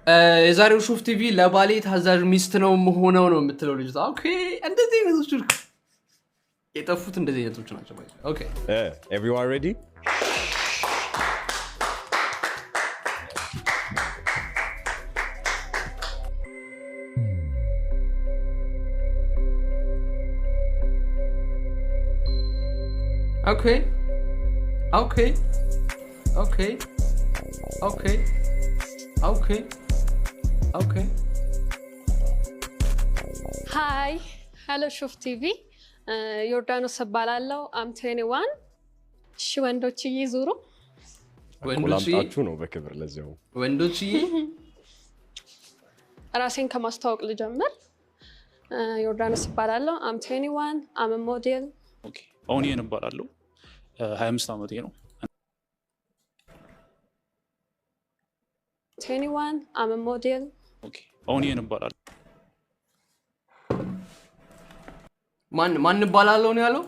የዛሬው ሹፍ ቲቪ ለባሌ ታዛዥ ሚስት ነው ሆነው ነው የምትለው ልጅ። ኦኬ እንደዚህ አይነቶች የጠፉት እንደዚህ አይነቶች ናቸው። ኦኬ everyone ready? Okay. Okay. Okay. Okay. Okay. Okay. Hi. Hello ሹፍ ቲቪ ዮርዳኖስ እባላለሁ። I'm 21 እሺ ወንዶችዬ ዙሩ ወንዶችዬ ነው በክብር ለዚያው ወንዶችዬ ራሴን ከማስተዋወቅ ልጀምር። ዮርዳኖስ እባላለሁ። I'm 21 I'm a model. ኦኬ አሁን ይሄን እባላለሁ 25 ዓመቴ ነው። 21 I'm a model. ኦኬ አሁን ይሄን እባላለሁ ማን እባላለሁ ነው ያለው?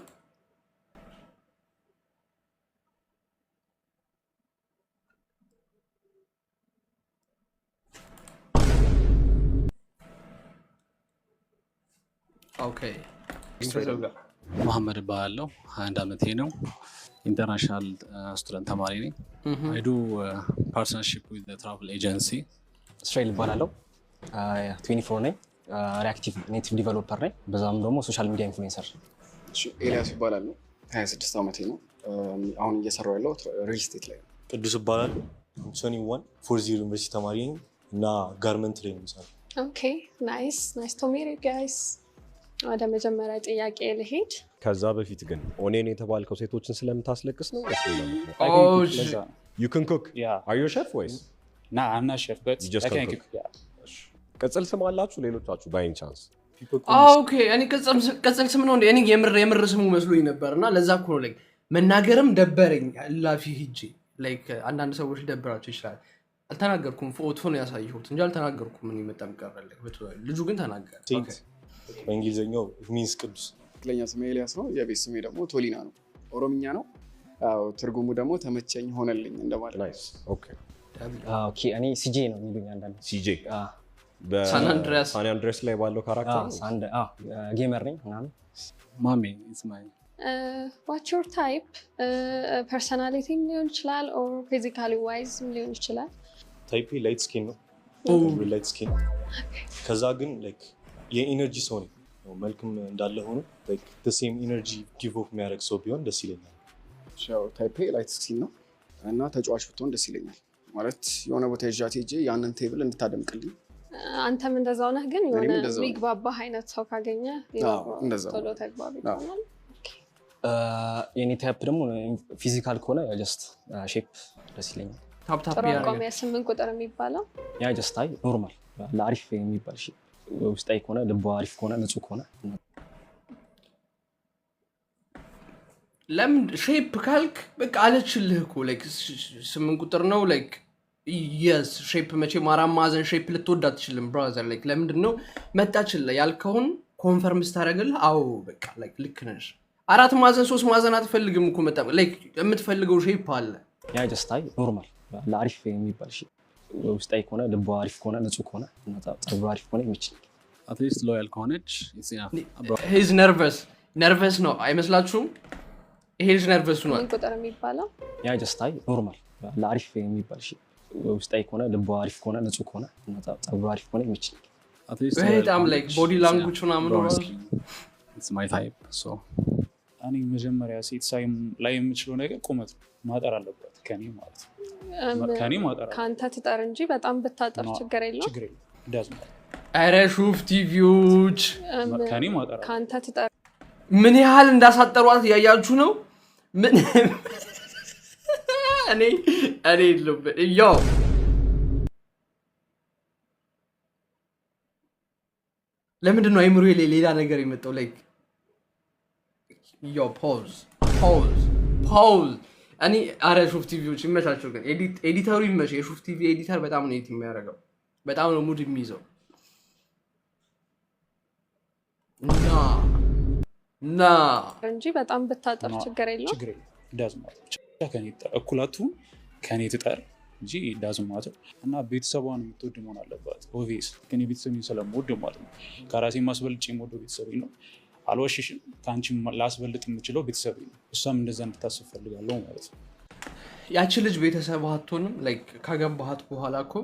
ኦኬ መሐመድ እባላለሁ 21 ዓመቴ ነው። ኢንተርናሽናል ስቱደንት ተማሪ ነኝ። I do partnership with the travel agency. እስራኤል እባላለሁ 24 ነኝ። ሪአክቲቭ ኔቲቭ ዲቨሎፐር ነኝ። በዛም ደግሞ ሶሻል ሚዲያ ኢንፍሉዌንሰር። ኤልያስ እባላለሁ 26 ዓመቴ ነው። አሁን እየሰራሁ ያለው ሪል ስቴት ላይ ነው። ቅዱስ እባላለሁ 21 ፎርዝ ዩኒቨርሲቲ ተማሪ ነኝ እና ጋርመንት ላይ ነው የምሰራው። ኦኬ ናይስ ቱ ሚት ዩ ጋይስ። ወደ መጀመሪያ ጥያቄ ልሄድ። ከዛ በፊት ግን ኦኔን የተባልከው ሴቶችን ስለምታስለቅስ ነው? You can cook? Yeah. Are you a chef voice? Nah, I'm not chef, but You just I can cook. cook. Yeah. ቅጽል ስም አላችሁ ሌሎቻችሁ ባይ ቻንስ? ኦኬ እኔ ቅጽል ስም ነው እንዴ? እኔ የምር ስሙ መስሎኝ ነበርና ለዛ እኮ ነው ላይክ መናገርም ደበረኝ። ላፊ ሂጂ ላይክ አንዳንድ ሰዎች ደበራቸው ይችላል። አልተናገርኩም፣ ፎቶ ነው ያሳየሁት እንጂ አልተናገርኩም። ምን ይመጣም ቀረልኝ። ልጁ ግን ተናገረ። ኦኬ በእንግሊዝኛው ሚንስ ቅዱስ። ትክክለኛ ስሜ ኤልያስ ነው። የቤት ስሜ ደግሞ ቶሊና ነው። ኦሮምኛ ነው። አዎ ትርጉሙ ደግሞ ተመቸኝ ሆነልኝ እንደማለት። ናይስ ኦኬ ኦኬ እኔ ሲጄ ነው የሚሉኝ አንዳንድ። ሲጄ ሳን አንድሬስ ላይ ባለው ካራክተር ጌመር ነኝ ምናምን። ማሚ is my What's your type? Personality ሊሆን ይችላል or physically wise ሊሆን ይችላል። ታይፔ ላይት ስኪን ነው። ላይት ስኪን ከዛ ግን ላይክ የኢነርጂ ሰው ነኝ። መልክም እንዳለ ሆኖ ላይክ the same energy give off የሚያደርግ ሰው ቢሆን ደስ ይለኛል። ሻው ታይፔ ላይት ስኪን ነው እና ተጫዋች ብትሆን ደስ ይለኛል። ማለት የሆነ ቦታ ይዣት ሄጄ ያንን ቴብል እንድታደምቅልኝ። አንተም እንደዛው ነህ ግን የሆነ ሚግባባህ አይነት ሰው ካገኘ ቶሎ ተግባቢ ይሆናል። የኔ ታይፕ ደግሞ ፊዚካል ከሆነ ጀስት ሼፕ ደስ ይለኛል። ታፕታፕ ጥሩ አቋም 8 ቁጥር የሚባለው ያ ጀስት አይ ኖርማል ለአሪፍ የሚባል ሼፕ ውስጣዊ ከሆነ ልቧ አሪፍ ከሆነ ንጹህ ከሆነ ለምን ሼፕ ካልክ በቃ አለችልህ እኮ ላይክ 8 ቁጥር ነው ላይክ yes ሼፕ መቼ ማራም ማዘን ሼፕ ልትወድ አትችልም ብራዘር ላይክ ለምንድን ነው መጣችልህ ያልከውን ኮንፈርም ስታደርግልህ አዎ በቃ ላይክ ልክ ነሽ 4 ማዘን 3 ማዘን አትፈልግም እኮ መጣ ላይክ የምትፈልገው ሼፕ አለ ያ ጀስት አይ ኖርማል ለአሪፍ የሚባል ሼፕ ውስጣዊ ከሆነ ልቧ አሪፍ ከሆነ ንጹህ ከሆነ ፀጉሯ አሪፍ ከሆነ የሚችል at least loyal ከሆነች it's enough. he's nervous ነው አይመስላችሁም? ይሄ ልጅ ነርቨስ ነው። 8 ቁጥር የሚባለው ያ ጀስት አይ ኖርማል ለአሪፍ የሚባል ሼፕ ውስጣዊ ከሆነ ልቧ አሪፍ ከሆነ ንጹህ ከሆነ ፀጉሯ አሪፍ ከሆነ የሚችል at least በጣም ላይክ ቦዲ ላንጉጅ ምናምን ነው it's my type so እኔ መጀመሪያ ሴት ሳይ ላይ የምችለው ነገር ቁመት ማጠር አለበት ከኔ ማለት ነው። ከኔ ማጠር ካንተ ትጠር እንጂ በጣም ብታጠር ችግር የለውም። ችግር የለም እንዳዝማ አረ ሹፍ ቲቪዎች ከኔ ማጠር ካንተ ትጠር ምን ያህል እንዳሳጠሯት ያያችሁ ነው። ምን እኔ ያው ለምንድን ነው አይምሮ ሌላ ነገር የመጣው ላይክ ያው ፖዝ እኔ አረ ሹፍ ቲቪዎች ይመቻቸው ግን ኤዲተሩ ይመች። የሹፍ ቲቪ ኤዲተር በጣም ነው ኤዲት የሚያደርገው በጣም ነው ሙድ የሚይዘው ና እንጂ በጣም ብታጠር ችግር የለውም። ችግር የለም እንዳዝማ ከኔ ትጠር እኩላቱ ከኔ ትጠር እንጂ ዳዝም ማለት እና ቤተሰቧን የምትወድ መሆን አለባት። ኦቪየስ ግን የቤተሰብን ስለምወድ ማለት ነው ከራሴ ማስበልጭ የምወደው ቤተሰብ ነው። አልዋሽሽም ከአንቺ ላስበልጥ የምችለው ቤተሰብ ነው። እሷም እንደዛ እንድታስብ ፈልጋለሁ ማለት ነው። ያቺ ልጅ ቤተሰብ አትሆንም ላይክ ካገባሃት በኋላ እኮ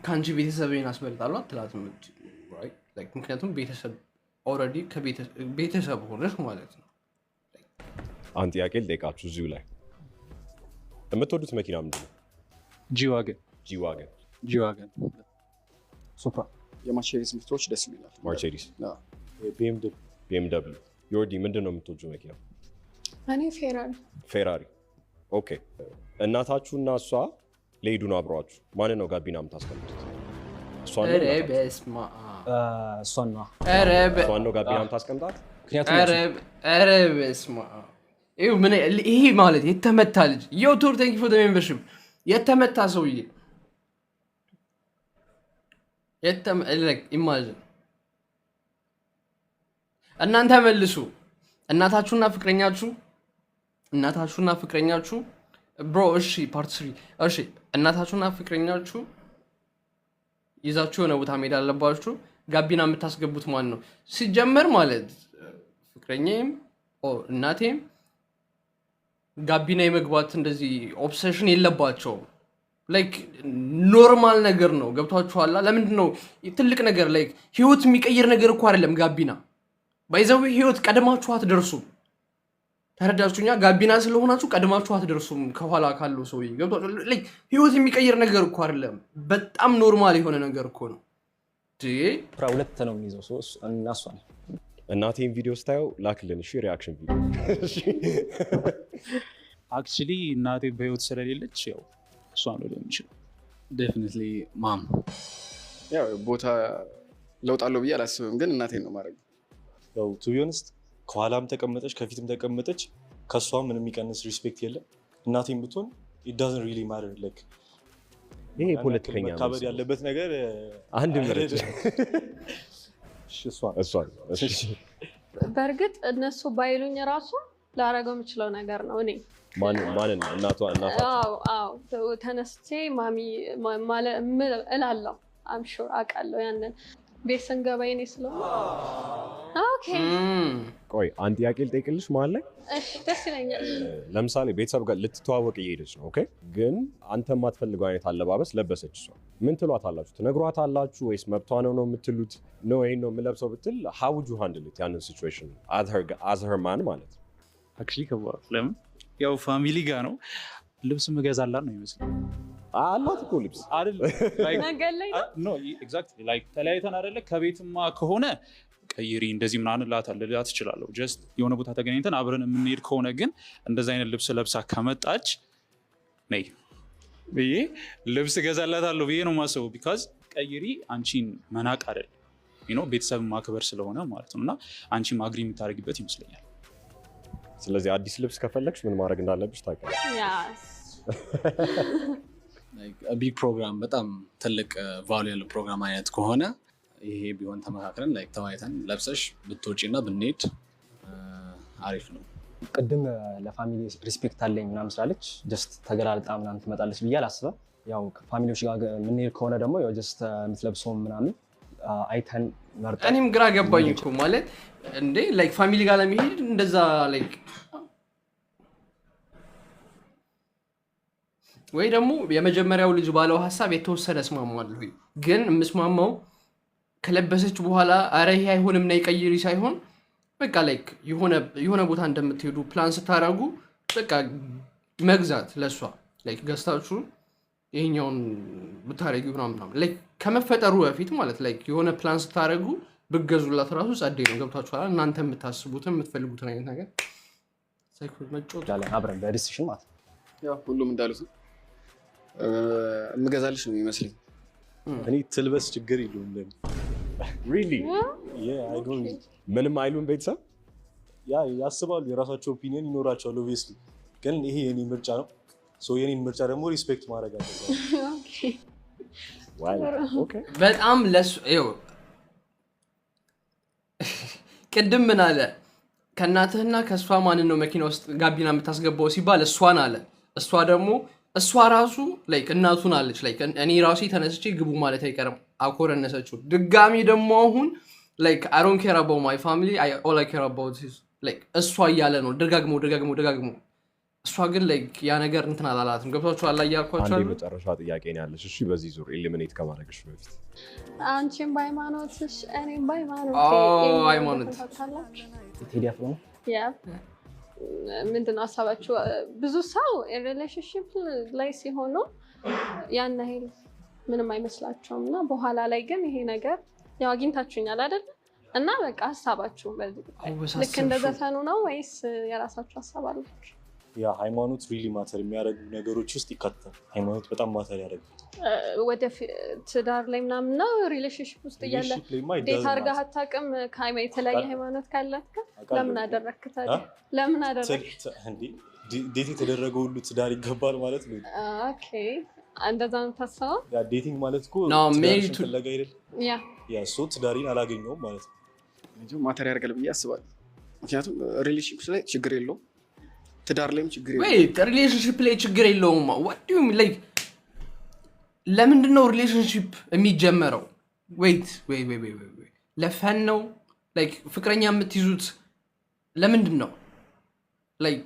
ከአንቺ ቤተሰብን አስበልጣለሁ አትላትም። ምክንያቱም ቤተሰብ ኦልሬዲ ከቤተሰብ ሆነሽ ማለት ነው። አንድ ጥያቄ ልጠይቃችሁ እዚሁ ላይ የምትወዱት መኪና ምንድን ነው? ጂዋገን ሱፕራ የማርቼዲስ ምርቶች ደስ ይላል። ማርቼዲስ BMW ዮርዲ ምንድን ነው የምትወጁ መኪና? እኔ ፌራሪ። ኦኬ እናታችሁና እሷ ለሄዱ ነው አብረዋችሁ ማንን ነው ጋቢና የምታስቀምጡት? እሷን ነው ጋቢና የምታስቀምጣት? ይሄ ማለት የተመታ ልጅ ዩቱብ ቴንክ ፎር ሜምበርሺፕ የተመታ ሰውዬ ኢማጂን እናንተ መልሱ እናታችሁና ፍቅረኛችሁ ብሮ እሺ ፓርት 3 እሺ እናታችሁና ፍቅረኛችሁ ይዛችሁ የሆነ ቦታ መሄድ አለባችሁ ጋቢና የምታስገቡት ማን ነው ሲጀመር ማለት ፍቅረኛዬም እናቴም ጋቢና የመግባት እንደዚህ ኦብሴሽን የለባቸውም ላይክ ኖርማል ነገር ነው ገብቷችኋል ለምንድን ነው ትልቅ ነገር ላይክ ህይወት የሚቀይር ነገር እኮ አይደለም ጋቢና ባይዘው ህይወት ቀድማችሁ አትደርሱም ተረዳችሁኛ ጋቢና ስለሆናችሁ ቀድማችሁ አትደርሱም ከኋላ ካለው ሰው ገብቷችኋል ላይክ ህይወት የሚቀይር ነገር እኮ አይደለም በጣም ኖርማል የሆነ ነገር እኮ ነው ሁለት ነው የሚይዘው ሰው እና እሷ ነው እናቴን ቪዲዮ ስታየው ላክልን እሺ ሪአክሽን ቪዲዮ አክቹሊ እናቴ በህይወት ስለሌለች ያው እሷ ነው የሚችለው ዴፊኒትሊ ማም ያው ቦታ ለውጣለሁ ብዬ አላስብም ግን እናቴን ነው ማድረግ ያው ቱ ቢ ኦነስት ከኋላም ተቀመጠች ከፊትም ተቀመጠች ከሷ ምንም የሚቀንስ ሪስፔክት የለም እናቴን ብትሆን it doesn't really matter like ይሄ ፖለቲከኛ መካበድ ያለበት ነገር አንድ ምርጥ እሷ በእርግጥ እነሱ ባይሉኝ ራሱ ላረገው የምችለው ነገር ነው እኔ ማንን አዎ ተነስቼ ማሚ እላለሁ አም ሹር አውቃለሁ ያንን ቤት ስንገባ የኔ ስለሆነ ኦኬ ቆይ አንድ ጥያቄ ልጠይቅልሽ ማለት ላይ እሺ ደስ ይለኛል ለምሳሌ ቤተሰብ ጋር ልትተዋወቅ እየሄደች ነው ኦኬ ግን አንተ የማትፈልገው አይነት አለባበስ ለበሰች እሷ ምን ትሏታላችሁ ትነግሯታላችሁ ወይስ መብቷ ነው የምትሉት ነው ይሄን ነው የምለብሰው ብትል how would you handle it ያንን ሲቹዌሽን as her man ማለት ነው አክቹሊ ከባድ ለምን ያው ፋሚሊ ጋር ነው ልብስ መገዛላት ነው ይመስላል አላት እኮ ልብስ አይደል ኖ ኤግዛክትሊ ላይክ ተለያይተን አይደለ ከቤትማ ከሆነ ቀይሪ እንደዚህ ምናምን ልላት እችላለሁ ጀስት የሆነ ቦታ ተገናኝተን አብረን የምንሄድ ከሆነ ግን እንደዚህ አይነት ልብስ ለብሳ ከመጣች ነይ ብዬ ልብስ ገዛላታለሁ ብዬ ነው የማስበው ቢካዝ ቀይሪ አንቺን መናቅ አይደል ቤተሰብ ማክበር ስለሆነ ማለት ነው እና አንቺን ማግሪ የምታደርጊበት ይመስለኛል ስለዚህ አዲስ ልብስ ከፈለግሽ ምን ማድረግ እንዳለብሽ ታውቂያለሽ ቢግ ፕሮግራም በጣም ትልቅ ቫሉ ያለው ፕሮግራም አይነት ከሆነ ይሄ ቢሆን ተመካክረን ላይክ ተዋይተን ለብሰሽ ብትወጪና ብንሄድ አሪፍ ነው ቅድም ለፋሚሊ ሪስፔክት አለኝ ምናምን ስላለች ጀስት ተገላልጣ ምናምን ትመጣለች ብዬ አላስበም ያው ፋሚሊዎች ጋር የምንሄድ ከሆነ ደግሞ ያው ጀስት የምትለብሰው ምናምን አይተን መርጠን እኔም ግራ ገባኝ እኮ ማለት እንዴ ላይክ ፋሚሊ ጋር ለመሄድ እንደዛ ላይክ ወይ ደግሞ የመጀመሪያው ልጅ ባለው ሐሳብ የተወሰነ እስማማለሁ ግን የምስማማው ከለበሰች በኋላ አረ ይሄ አይሆንም ነይ ቀይሪ ሳይሆን በቃ ላይክ የሆነ ቦታ እንደምትሄዱ ፕላን ስታረጉ በቃ መግዛት ለሷ ላይክ ገዝታችሁ ይሄኛውን ብታረጊው ምናምን ላይክ ከመፈጠሩ በፊት ማለት ላይክ የሆነ ፕላን ስታረጉ ብገዙላት ራሱ ጸዴ ነው ገብታችኋል እናንተ የምታስቡትን የምትፈልጉትን አይነት ነገር ሳይኮል መጫወት ያለ አብረን በዲሲሽን ማለት ያው ሁሉም እንዳሉት የምገዛልሽ ነው የሚመስለኝ እኔ ትልበስ ችግር የለውም ለኔ really I don't ምንም አይሉም ቤተሰብ ያስባሉ የራሳቸው ኦፒኒየን ይኖራቸዋል ኦብቪየስሊ ግን ይሄ የኔ ምርጫ ነው ሶ የኔን ምርጫ ደግሞ ሪስፔክት ማድረግ አለበት ኦኬ በጣም ለሱ ቅድም ምን አለ ከእናትህና ከእሷ ማንን ነው መኪና ውስጥ ጋቢና የምታስገባው ሲባል እሷን አለ እሷ ደግሞ እሷ ራሱ ላይክ እናቱን አለች ላይክ እኔ ራሴ ተነስቼ ግቡ ማለት አይቀርም አኮረነሰችው። ድጋሚ ደግሞ አሁን ላይክ I don't care about my family all I care about is like እሷ እያለ ነው ደጋግሞ እሷ ግን ላይክ ያ ነገር እንትን አላላትም። ገብቷችኋል እያልኳችሁ አንዴ መጨረሻ ጥያቄ ነው ያለሽ። እሺ በዚህ ዙር ኤሊሚኔት ከማድረግሽ በፊት አንቺም በሃይማኖትሽ እኔም በሃይማኖት ሃይማኖት ቴዲ አፍሮ ነው ያ ምንድነው ሀሳባችሁ? ብዙ ሰው ሪሌሽንሺፕ ላይ ሲሆኑ ያን ያህል ምንም አይመስላቸውም እና በኋላ ላይ ግን ይሄ ነገር ያው አግኝታችሁኛል አይደል? እና በቃ ሀሳባችሁ በዚህ ልክ እንደዛ ፈኑ ነው ወይስ የራሳችሁ ሀሳብ አላችሁ? ያ ሃይማኖት ሪሊ ማተር የሚያደርጉ ነገሮች ውስጥ ይካተታል። ሃይማኖት በጣም ማተር ያደርጋል። ወደ ትዳር ላይ ምናምን ነው ሪሌሽንሺፕ ውስጥ እያለ ዴት አድርገህ አታውቅም? የተለያየ ሃይማኖት ካላት ለምን አደረግክ ታዲያ? ለምን አደረግክ? ዴት የተደረገ ሁሉ ትዳር ይገባል ማለት ነው? ኦኬ እንደዛ ነው ታስበው? ያ ዴቲንግ ማለት እኮ ፈለገ አይደል? ያ ሶ ትዳሪን አላገኘውም ማለት ነው። ማተር ያደርጋል ብዬ አስባለሁ። ምክንያቱም ሪሌሽንሺፕ ላይ ችግር የለውም፣ ትዳር ላይም ችግር የለውም። wait ሪሌሽንሺፕ ላይ ችግር የለውም what do you mean like ለምንድን ነው ሪሌሽንሺፕ የሚጀመረው? wait ለፈን ነው like ፍቅረኛ የምትይዙት ለምንድን ነው? like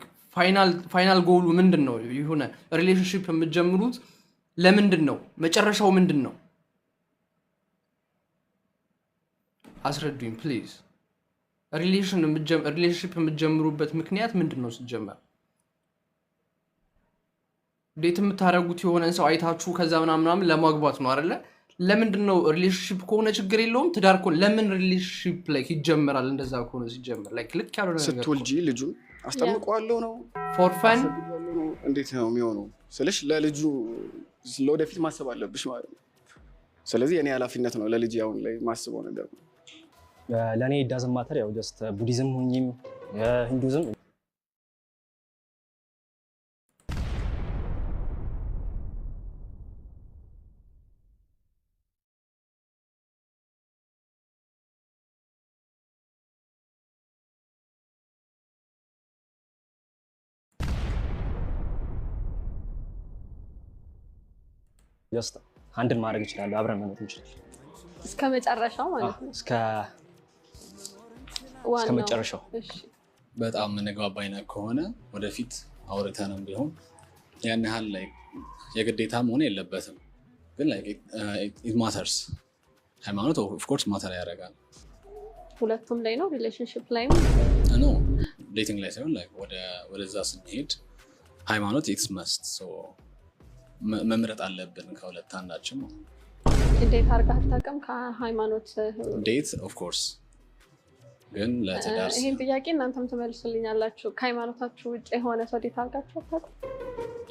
ፋይናል ጎሉ ምንድን ነው? የሆነ ሪሌሽንሺፕ የምትጀምሩት ለምንድን ነው? መጨረሻው ምንድን ነው? አስረዱኝ ፕሊዝ። ሪሌሽንሺፕ የምትጀምሩበት ምክንያት ምንድን ነው? ሲጀመር ዴት የምታደርጉት የሆነን ሰው አይታችሁ ከዛ ምናምን ለማግባት ነው አይደለ? ለምንድን ነው ሪሌሽንሺፕ ከሆነ ችግር የለውም፣ ትዳር ከሆነ ለምን ሪሌሽንሺፕ ላይ ይጀምራል? እንደዛ ከሆነ ሲጀምር ላይ ልክ ያልሆነ ነገር ስትወልጂ ልጁን አስጠምቀዋለሁ ነው ፎር ፈን እንዴት ነው የሚሆነው ስልሽ ለልጁ ለወደፊት ማሰብ አለብሽ ማለት ነው። ስለዚህ የኔ ኃላፊነት ነው ለልጅ አሁን ላይ ማስበው ነገር ነው። ለእኔ ዳዝንት ማተር ያው ጀስት ቡዲዝም ሁኝም ሂንዱዝም ጀስት አንድን ማድረግ ይችላል፣ አብረን መኖር እንችላለን እስከ መጨረሻው ማለት ነው። እስከ መጨረሻው በጣም የምንግባባ አይነት ከሆነ ወደፊት አውርተንም ቢሆን ያን ያህል ላይ የግዴታ መሆን የለበትም። ግን ኢት ማተርስ ሃይማኖት ኦፍ ኮርስ ማተር ያደርጋል። ሁለቱም ላይ ነው ሪሌሽንሺፕ ላይ ነው ዴቲንግ ላይ ሳይሆን ወደዛ ስንሄድ ሃይማኖት ኢትስ መስት መምረጥ አለብን ከሁለት አንዳችን ነው። ዴት አድርገህ አታውቅም ከሃይማኖት? ዴት ኦፍ ኮርስ ግን ለትዳር ይሄን ጥያቄ እናንተም ትመልሱልኛላችሁ። ከሃይማኖታችሁ ውጭ የሆነ ሰው ዴት አድርጋችሁ አታውቁም?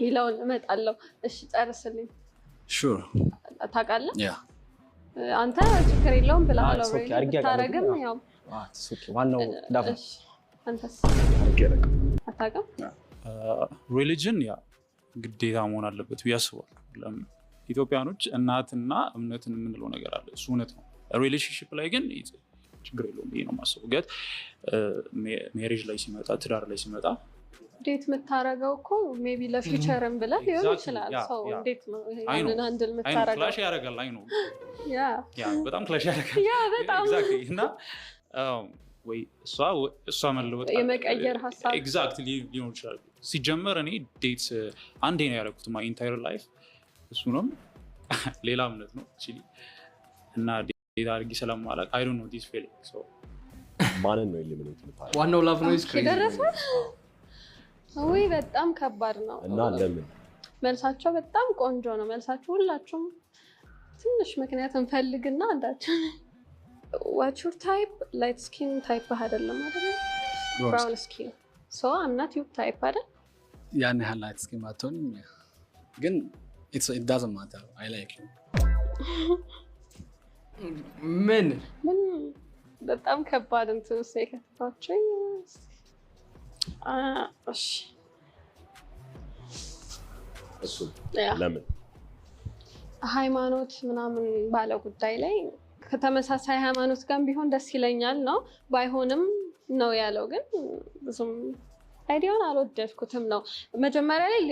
ይለውን እመጣለሁ። እሺ ጨርስልኝ። ሹር ታውቃለህ? አንተ ችግር የለውም ብለሃል። ብታረግም ያው ዋናው ዳፍ አንተስ አታውቅም? ሪሊጅን ያ ግዴታ መሆን አለበት ብዬ አስባለሁ። ኢትዮጵያኖች እናትና እምነትን የምንለው ነገር አለ፣ እሱ እውነት ነው። ሪሌሽንሽፕ ላይ ግን ችግር የለውም ብዬ ነው የማስበው። ግን ሜሬጅ ላይ ሲመጣ ትዳር ላይ ሲመጣ ዴት የምታረገው እኮ ሜይ ቢ ለፊውቸርም ብለህ ሊሆን ይችላል። ሰው እንዴት ነው ይሄንን አንድል የምታረገው? ክላሽ ያደርጋል። አይ ነው በጣም ክላሽ ያደርጋል። በጣም እና ወይ እሷ መለወጥ የመቀየር ሀሳብ ኤግዛክትሊ ሊሆን ይችላል። ሲጀመር እኔ ዴት አንዴ ነው ያደረኩት ማይ ኢንታየር ላይፍ። እሱንም ሌላ እምነት ነው እና ዴት አድርጊ ስለማላውቅ አይ ዶንት ኖ ዲስ ፊሊንግ ሶ ማንን ነው ኤሊሚኔት የምታደርገው? ዋናው ላቭ ነው ስክሪን ደረሰ ወይ? በጣም ከባድ ነው። እና ለምን መልሳቸው በጣም ቆንጆ ነው። መልሳቸው ሁላችሁም ትንሽ ምክንያት እንፈልግና አንዳችን what's your type? light skin type አይደለም አይደል? brown skin so I'm not your type አይደል? ያን ያህል light skin ባትሆን ግን it doesn't matter. I like you. ምን በጣም ከባድ እንትን ውስጥ የከተታችኝ። እሺ እሱ ለምን ሃይማኖት ምናምን ባለ ጉዳይ ላይ ከተመሳሳይ ሃይማኖት ጋር ቢሆን ደስ ይለኛል ነው። ባይሆንም ነው ያለው። ግን ብዙም አይዲያውን አልወደድኩትም ነው መጀመሪያ ላይ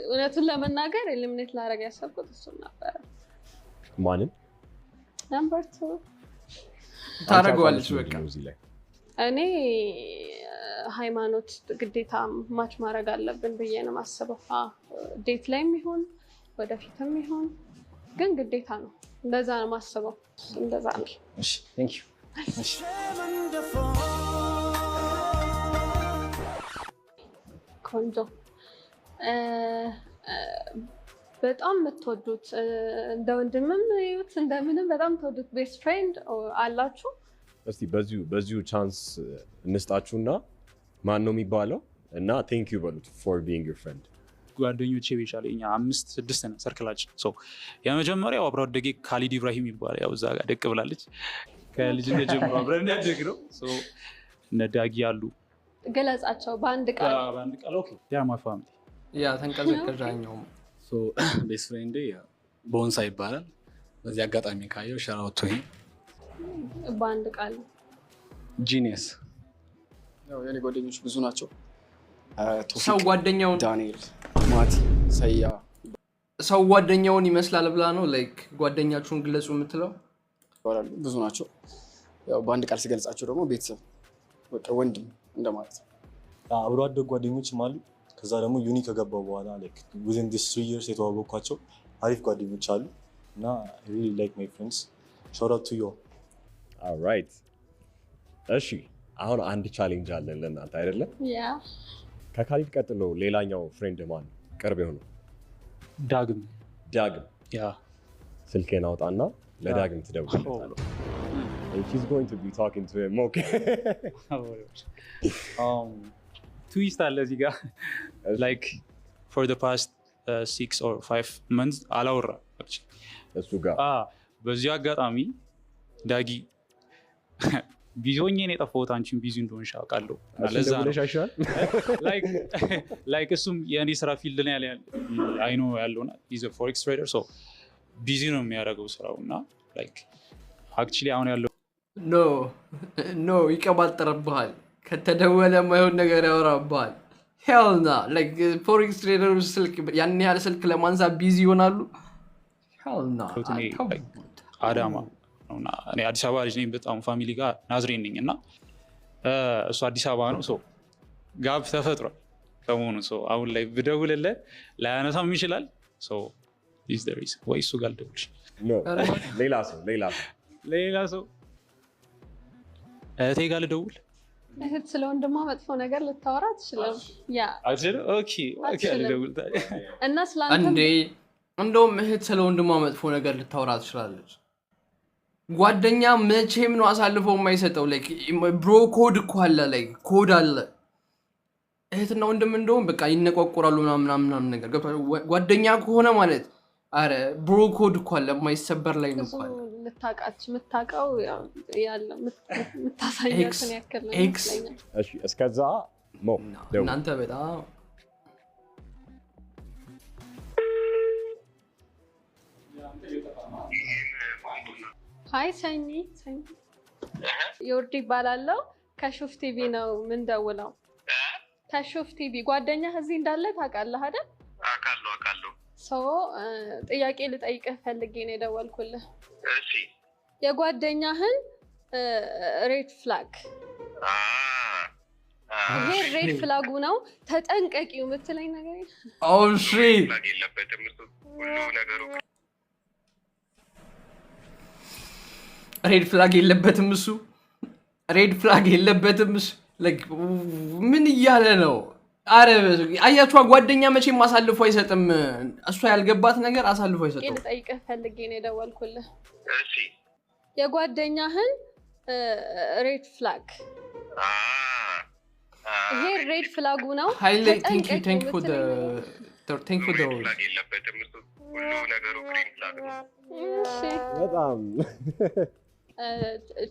እውነቱን ለመናገር ኤሊሚኔት ላደርግ ያሰብኩት እሱን ነበር። ማንን? ነምበር 2 ታደርገዋለች በቃ እኔ ሃይማኖት ግዴታ ማች ማድረግ አለብን ብዬ ነው የማስበው። ዴት ላይም ይሁን ወደፊትም ይሁን ግን ግዴታ ነው። እንደዛ ነው የማስበው። እንደዛ ነው። እሺ ቴንክ ዩ። እሺ ቆንጆ በጣም የምትወዱት እንደ ወንድምም ይሁት እንደምንም በጣም ተወዱት ቤስት ፍሬንድ አላችሁ? እስቲ በዚሁ ቻንስ እንስጣችሁና ማን ነው የሚባለው እና ቴንክ ዩ በሉት ፎር ቢንግ ዩር ፍሬንድ። ጓደኞቼ ቤሻለ እኛ 5-6 ነን ሰርክላችን። የመጀመሪያው አብሮ አደጌ ካሊድ ኢብራሂም ይባላል። ያው እዛ ጋር ደቅ ብላለች። ከልጅነት ጀምሮ አብረን ያደግነው። እነ ዳጊ አሉ። ገለጻቸው በአንድ ቃል። ኦኬ ያ ማይ ፋሚሊ ያ ተንቀዘቀዛኛው ቤስት ፍሬንዴ ቦንሳ ይባላል። በዚህ አጋጣሚ ካየው ሻራውቶ በአንድ ቃል ጂኒየስ። ያው የኔ ጓደኞች ብዙ ናቸው። ሰው ጓደኛውን ዳንኤል፣ ማቲ፣ ሰያ ሰው ጓደኛውን ይመስላል ብላ ነው ላይክ ጓደኛችሁን ግለጹ የምትለው? ይባላሉ ብዙ ናቸው። ያው በአንድ ቃል ሲገልጻቸው ደግሞ ቤተሰብ በቃ ወንድም እንደማለት ነው። አብሮ አደግ ጓደኞችም አሉ። ከዛ ደግሞ ዩኒ ከገባው በኋላ ላይክ within these 3 years የተዋወቅኳቸው አሪፍ ጓደኞች አሉ እና I really like my friends. shout out to you. all right እሺ አሁን አንድ ቻሌንጅ አለን ለእናንተ አይደለ? ያ ከካሊድ ቀጥሎ ሌላኛው ፍሬንድ ማን ቅርብ የሆነው? ዳግም ያ ስልኬን አውጣና ለዳግም ትደውልለታለህ። and she's going to be talking to him. okay twist አለ እዚህ ጋር like for the past 6 or 5 months አላወራ እሱ ጋር በዚህ አጋጣሚ ዳጊ ቢዞኝ ነው የጠፋሁት። አንቺን ቢዚ እንደሆንሽ አውቃለሁ። ለዛ ነው like እሱም የኔ ስራ ፊልድ ላይ ያለ አይ ኖ ያለውና he's a forex trader so ቢዚ ነው የሚያደርገው ስራውና like actually አሁን ያለው ኖ ይቀባጥርብሃል። ከተደወለ ማይሆን ነገር ያወራብሃል። ሄልና ላይክ ፎሬክስ ትሬደር ስልክ ያን ያህል ስልክ ለማንሳት ቢዚ ይሆናሉ። ሄልና አዳማ ነውና እኔ አዲስ አበባ ልጅ ነኝ። በጣም ፋሚሊ ጋር ናዝሬት ነኝ እና እሱ አዲስ አበባ ነው። ጋብ ተፈጥሯል ከመሆኑ አሁን ላይ ብደውልለት ላያነሳም ይችላል። is there is ወይ እሱ ጋር ልደውልሽ? ሌላ ሰው እህቴ ጋር ልደውል? እህት ስለ ወንድሟ መጥፎ ነገር ልታወራ አትችልም። ያ ኦኬ ልደውል እና ስላንተ እንደውም እህት ስለ ወንድሟ መጥፎ ነገር ልታወራ ትችላለች። ጓደኛ መቼም ነው አሳልፎ የማይሰጠው። ላይክ ብሮ ኮድ እኮ አለ፣ ላይክ ኮድ አለ። እህትና ወንድም እንደውም በቃ ይነቋቆራሉ ምናምን ነገር ገብቷል። ጓደኛ ከሆነ ማለት አረ ብሮ ኮድ እኮ አለ፣ የማይሰበር ላይ ነው እኮ አለ። የምታውቀው ያለ የምታሳያትን ያክል ነው ይመስለኛል። እሺ እስከዛ እናንተ በጣም ሃይ ሰኒ ዮርዲ ይባላለው። ከሹፍ ቲቪ ነው ምን ደውለው። ከሹፍ ቲቪ ጓደኛ እዚህ እንዳለ ታውቃለህ አይደል? አውቃለሁ። ጥያቄ ልጠይቅህ ፈልጌ ነው የደወልኩልህ። እሺ የጓደኛህን ሬድ ፍላግ ይሄ ሬድ ፍላጉ ነው ተጠንቀቂው የምትለኝ ነገር እሺ የለበትም እሱ ሁሉ ነገሩ ሬድ ፍላግ የለበትም እሱ ላይክ ምን እያለ ነው? አረ አያቷ ጓደኛ መቼም አሳልፎ አይሰጥም። እሷ ያልገባት ነገር አሳልፎ አይሰጥም። ልጠይቅህ ፈልጌ ነው የደወልኩልህ። እሺ የጓደኛህን ሬድ ፍላግ ይሄ ሬድ ፍላጉ ነው thank you for the ፍላግ የለበትም እሱ ሁሉ ነገሩ ግሪን ፍላግ ነው። እሺ በጣም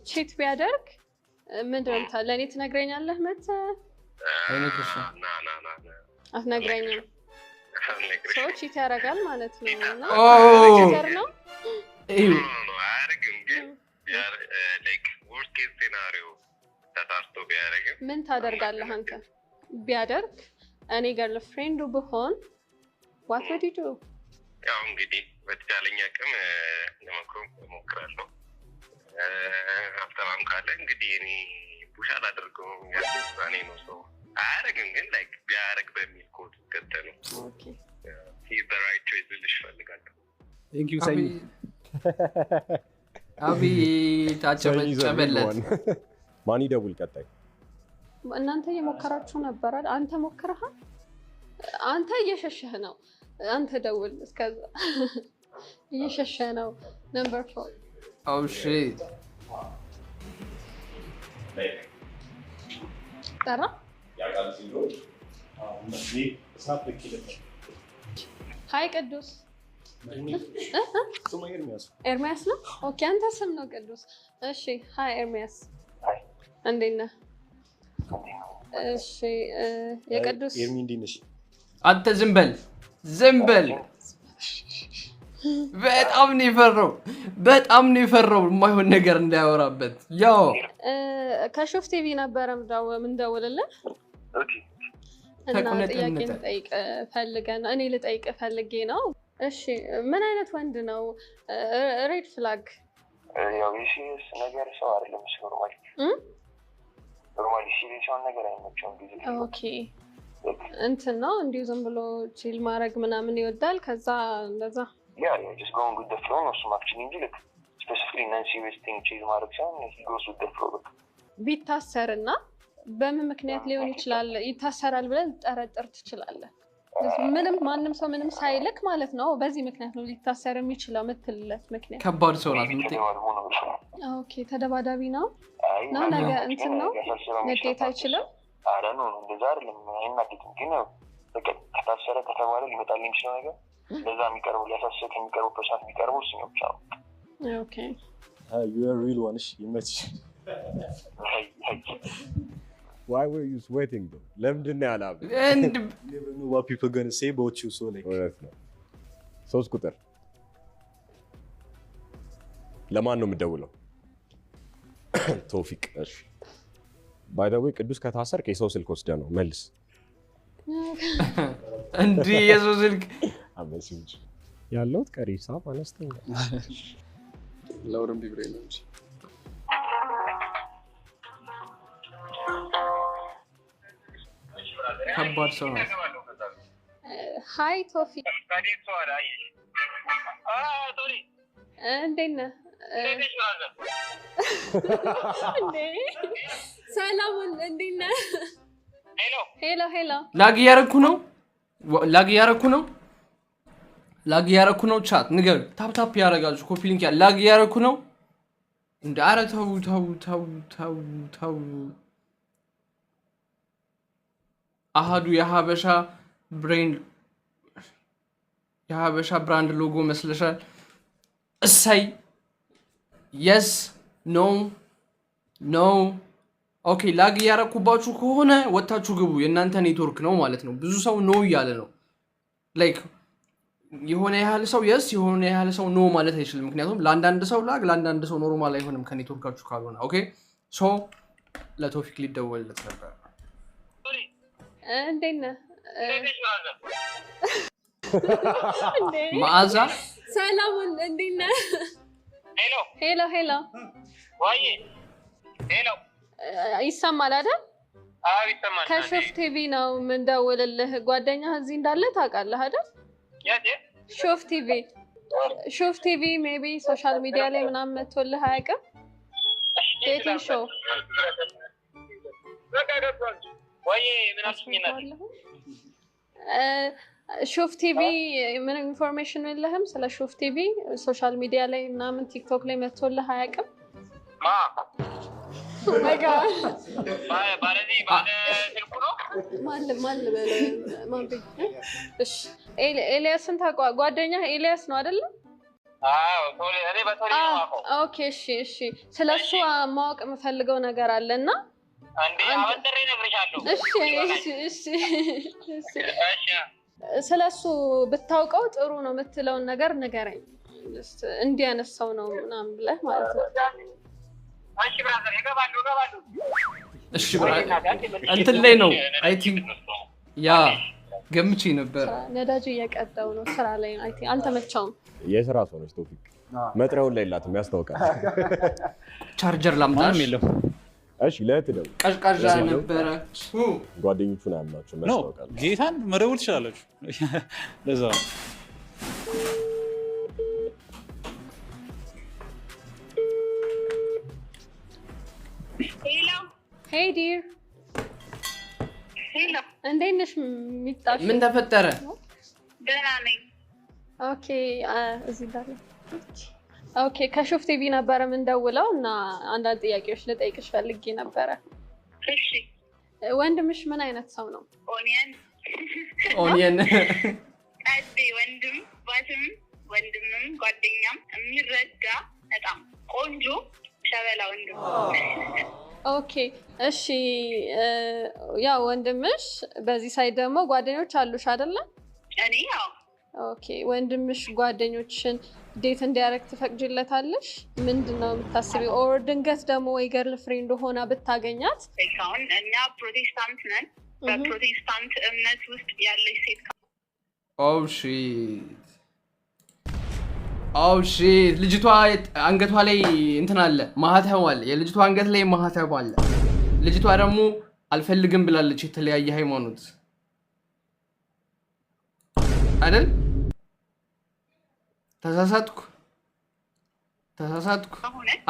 ቺት ቢያደርግ ምንድን ነው ለእኔ ትነግረኛለህ? አትነግረኝም? ሰው ቺት ያደርጋል ማለት ነው እና ቺተር ነው አያደርግም። ግን ላይክ ወርስት ኬዝ ሴናሪዮ ተሳስቶ ቢያደርግም ምን ታደርጋለህ አንተ? ቢያደርግ እኔ ገርልፍሬንዱ ብሆን what would you do? ያው እንግዲህ በተቻለኝ አቅም ለመክሮም እሞክራለሁ። ሀብታም ካለ እንግዲህ እኔ ፑሽ አላደርገውም። ያኔ ነው ሰው አያደርግም፣ ግን ላይክ ቢያደርግ በሚል ኮድ ከተነ ኦኬ he's the right choice ልልሽ እፈልጋለሁ። Thank you ሰኝ አቤት አጨበጨበለት። ማን ይደውል ቀጣይ? እናንተ እየሞከራችሁ ነበር አይደል? አንተ ሞክረሃል? አንተ እየሸሸህ ነው። አንተ ደውል እስከዛ እየሸሸህ ነው። ነምበር 4 Oh shit. ጠራ? ሃይ ቅዱስ ኤርሚያስ ነው? ኦኬ አንተ ስም ነው ቅዱስ። እሺ ሃይ ኤርሚያስ እንዴት ነህ? እሺ የቅዱስ ኤርሚ እንዴት ነሽ? አንተ ዝም በል በጣም ነው የፈራው የማይሆን ነገር እንዳያወራበት። ያው ከሾፍ ቲቪ ነበረ ምንደውልልህ እና ጥያቄ ልጠይቅ ፈልገን እኔ ልጠይቅ ፈልጌ ነው። እሺ ምን አይነት ወንድ ነው? ሬድ ፍላግ ያው ሲሪየስ ነገር ሰው አይደለም ኖርማሊ ሲሪየስ ነገር አይመቸውም ጊዜ ኦኬ እንትን ነው እንዲሁ ዝም ብሎ ቺል ማድረግ ምናምን ይወዳል። ከዛ እንደዛ yeah just going with the flow ነው እሱም actually እንጂ like specifically non serious thing ቺል ማድረግ ሳይሆን he goes with the flow ቢታሰርና በምን ምክንያት ሊሆን ይችላል ይታሰራል ብለን ጠረጥር ትችላለህ? ምንም ማንም ሰው ምንም ሳይልክ ማለት ነው በዚህ ምክንያት ነው ሊታሰር የሚችለው የምትልለት ምክንያት ከባድ ሰው ናት። ኦኬ ተደባዳቢ ነው ነው ነገር እንትን ነው ንዴት አይችልም። አረ ነው እንደዛ አይደለም አይናደድም፣ ግን በቃ ከታሰረ ከተባለ ሊመጣልኝ የሚችለው ነገር ለዛ የሚቀርበው ሊያሳስብ ከሚቀርበው ፐርሰንት የሚቀርበው እሱ ነው ብቻ። ኦኬ you are real one ይመች Why were you sweating though? ለምንድን ነው ያላብ? never know what people gonna say about you, so like እውነት ነው። 3 ቁጥር ለማን ነው የምደውለው? ቶፊቅ። እሺ by the way ቅዱስ ከታሰርክ የሰው ስልክ ወስደህ ነው መልስ። እንዴ የሰው ስልክ አመሲንጅ ያለው ቀሪ ሂሳብ አነስተኛ ለወርም ቢብሬ ነው እንጂ ከባድ ሰው ነው። ሃይ ቶፊቅ እንዴት ነህ? ሰላም እንዴት ነህ? ሄሎ ላግ ያረኩ ነው ቻት ንገር ታፕ ያረጋችሁ ኮፒ ሊንክ ላግ ያረኩ ነው እንደ አረ ተው አሃዱ የሀበሻ ብራንድ ሎጎ መስለሻል። እሰይ የስ ኖ ኦኬ ላግ ያረኩባችሁ ከሆነ ወጣችሁ ግቡ። የእናንተ ኔትወርክ ነው ማለት ነው። ብዙ ሰው ኖ እያለ ነው። ላይክ የሆነ ያህል ሰው የስ የሆነ ያህል ሰው ኖ ማለት አይችልም። ምክንያቱም ለአንዳንድ ሰው ላግ ለአንዳንድ ሰው ኖርማል አይሆንም ከኔትወርካችሁ ካልሆነ። ኦኬ ሶ ለቶፊክ ሊደወልለት ነበር። እንዴት ነህ? መዓዛ ሰላም እንዴት ነህ? ሄሎ ይሰማል አይደል? አዎ ይሰማል። ከሾፍ ቲቪ ነው የምንደውልልህ። ጓደኛህ እዚህ እንዳለ ታውቃለህ አይደል? ሾፍ ቲቪ ሜቢ ሶሻል ሚዲያ ላይ ምናምን መጥቶልህ አያውቅም? ዴቲንግ ሾው ወይ ምን አልሽኝና ሾፍ ቲቪ ምን ኢንፎርሜሽን የለህም ስለ ሾፍ ቲቪ? ሶሻል ሚዲያ ላይ ምናምን ቲክቶክ ላይ መጥቶልህ አያውቅም? ኤልያስን ታውቀዋለህ? ጓደኛህ ኤልያስ ነው አይደለ? ኦኬ እሺ ስለሱ ማወቅ የምፈልገው ነገር አለና ስለሱ ብታውቀው ጥሩ ነው የምትለውን ነገር ንገረኝ። እንዲያነሳው ነው ምናምን ብለህ ማለት ነው። እሺ እንትን ላይ ነው አይ ቲንክ ያ ገምቼ ነበር። ነዳጅ እየቀዳው ነው ስራ ላይ ነው። አይ ቲንክ አልተመቸውም። የስራ ሰው ነች ቶፊቅ። መጥሪያውን ላይ የላትም ያስታውቃል። ቻርጀር ላምጣሽ የለም። እሺ ለእህት ደውል። ቀዥቃዣ ነበረ። ጓደኞቹን አያምናቸው ያስታውቃል። ጌታን መደውል ትችላላችሁ። ለዛ ሄይ ዲር እንዴት ነሽ? ሚጣሽ ምን ተፈጠረ? ደህና ነኝ። ኦኬ እዚህ ጋር ኦኬ ከሾፍ ቲቪ ነበረ የምንደውለው እና አንዳንድ ጥያቄዎች ልጠይቅሽ ፈልጌ ነበረ። እሺ ወንድምሽ ምን አይነት ሰው ነው? ኦኒየን ቀዴ ወንድም ባትም ወንድምም ጓደኛም የሚረዳ በጣም ቆንጆ ሸበላ ወንድም። ኦኬ እሺ ያው ወንድምሽ በዚህ ሳይድ ደግሞ ጓደኞች አሉሽ አይደለ? እኔ ያው ኦኬ ወንድምሽ ጓደኞችሽን ዴት እንዲያደርግ ትፈቅጂለታለሽ? ምንድነው የምታስቢው? ኦር ድንገት ደግሞ ወይ ገርል ፍሬንድ ሆና ብታገኛት? አሁን እኛ ፕሮቴስታንት ነን። በፕሮቴስታንት እምነት ውስጥ ያለች ሴት ኦ ሺት ልጅቷ አንገቷ ላይ እንትን አለ ማህተም አለ። የልጅቷ አንገት ላይ ማህተም አለ። ልጅቷ ደግሞ አልፈልግም ብላለች። የተለያየ ሃይማኖት አይደል? ተሳሳትኩ።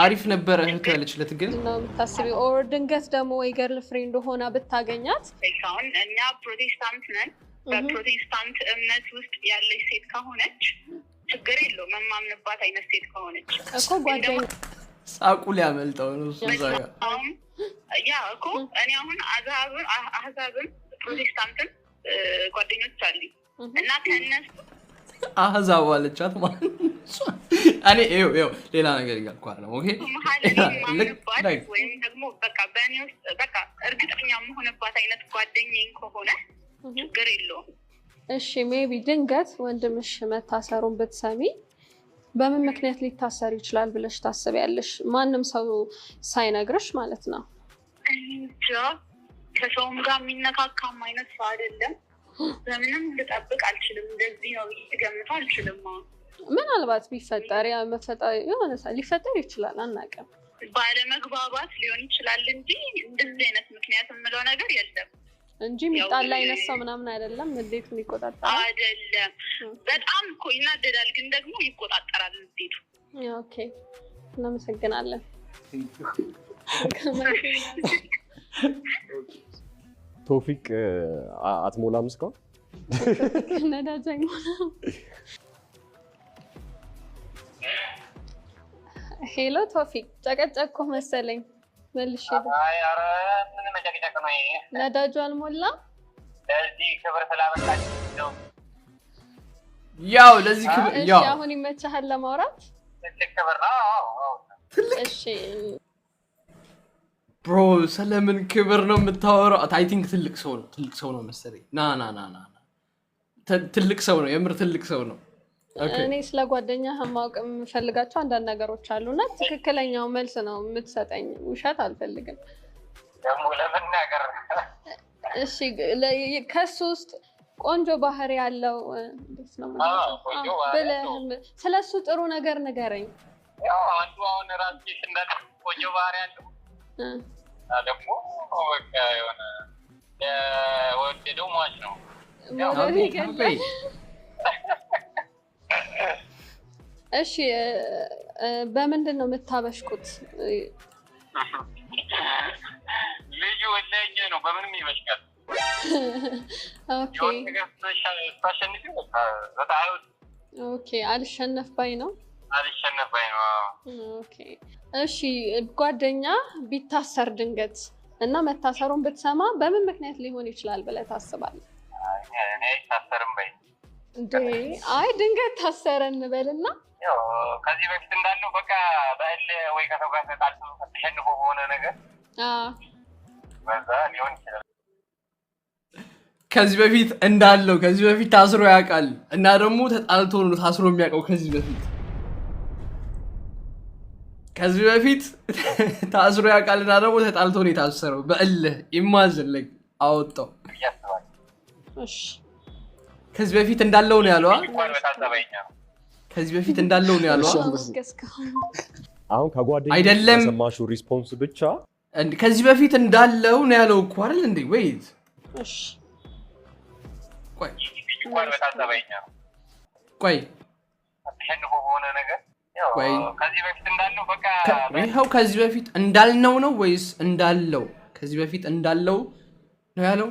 አሪፍ ነበረ እህቱ ያለችለት ግን ነው የምታስቢው? ኦር ድንገት ደግሞ ወይ ገርል ፍሬንድ ሆና ብታገኛት? አሁን እኛ ፕሮቴስታንት ነን። በፕሮቴስታንት እምነት ውስጥ ያለች ሴት ከሆነች ችግር የለውም። የማምንባት አይነት ሴት ከሆነች እኮ ጓደኛ ሳቁ ሊያመልጠው ነው እሱ ዛጋ ያ እኮ እኔ አሁን አህዛብም ፕሮቴስታንትም ጓደኞች አሉኝ እና ከእነሱ አህዛብ አለቻት ማለት እኔ ይኸው ሌላ ነገር እያልኩ አይደለም። ኦኬ ወይም ደግሞ በቃ በእኔ ውስጥ በቃ እርግጠኛ የምሆንባት አይነት ጓደኛዬ ከሆነ ችግር የለውም። እሺ ሜቢ ድንገት ወንድምሽ መታሰሩን ብትሰሚ በምን ምክንያት ሊታሰር ይችላል ብለሽ ታስቢያለሽ? ማንም ሰው ሳይነግርሽ ማለት ነው። እንጃ ከሰውም ጋር የሚነካካም አይነት ሰው አይደለም። በምንም ልጠብቅ አልችልም። እንደዚህ ነው ልገምተው አልችልም። ምናልባት ቢፈጠር የሆነ ሊፈጠር ይችላል፣ አናውቅም። ባለመግባባት ሊሆን ይችላል እንጂ እንደዚህ አይነት ምክንያት የምለው ነገር የለም እንጂ የሚጣላ አይነት ሰው ምናምን አይደለም። እንዴቱን ይቆጣጠራል አይደለም። በጣም እኮ ይናደዳል፣ ግን ደግሞ ይቆጣጠራል እንዴቱ። ኦኬ እናመሰግናለን። ቶፊቅ አትሞላም እስካሁን ነዳጅ አይሞላም። ሄሎ ቶፊቅ ጨቀጨቅኩ መሰለኝ መልሼ። ነዳጁ አልሞላም። ለዚህ ክብር ስላበቃች ያው ለዚህ ክብር ያው አሁን ይመችሃል ለማውራት? ትልቅ ክብር ነው። እሺ ብሮ ስለምን ክብር ነው የምታወራው? አይ ቲንክ ትልቅ ሰው ነው መሰለኝ። ና ትልቅ ሰው ነው፣ የምር ትልቅ ሰው ነው። እኔ ስለ ጓደኛ ማወቅ የምፈልጋቸው አንዳንድ ነገሮች አሉና ትክክለኛው መልስ ነው የምትሰጠኝ። ውሸት አልፈልግም። ደግሞ ለመናገር እሺ ከሱ ውስጥ ቆንጆ ባህሪ ያለው እንዴት ነው ማለት ስለሱ ጥሩ ነገር ንገረኝ። ያው አንዱ አሁን ራስሽ እንዳለ ቆንጆ ባህሪ ያለው ደግሞ በቃ የሆነ የወደደው ሟች ነው። እሺ በምንድን ነው የምታበሽቁት? ልዩ ወለኝ ነው። በምንም ይበሽቃል። ኦኬ አልሸነፍ ባይ ነው። ኦኬ እሺ ጓደኛ ቢታሰር ድንገት እና መታሰሩን ብትሰማ በምን ምክንያት ሊሆን ይችላል ብለህ ታስባለህ? አይ ድንገት ታሰረ እንበልና ከዚህ በፊት እንዳለው በቃ በእልህ ወይ ከሰው ጋር ተጣልቶ ተሸንፎ በሆነ ነገር በዛ ሊሆን ይችላል። ከዚህ በፊት ታስሮ ያውቃል እና ደግሞ ተጣልቶ ነው ታስሮ የሚያውቀው። ከዚህ በፊት ታስሮ ያውቃልና ደግሞ ተጣልቶ ነው የታሰረው በእልህ ኢማጅን አወጣው እሺ ከዚህ በፊት እንዳለው ነው ያለው ከዚህ በፊት እንዳለው ነው ያለው አሁን ከጓደኛው አይደለም ሰማሽው ሪስፖንስ ብቻ ከዚህ በፊት እንዳለው ነው ያለው እኮ አይደል እንዴ ዌይት እሺ ቆይ ተሸንፎ በሆነ ነገር ቆይ ከዚህ በፊት እንዳለው በቃ ይሄው ከዚህ በፊት እንዳልነው ነው ወይስ እንዳለው ከዚህ በፊት እንዳለው ነው ያለው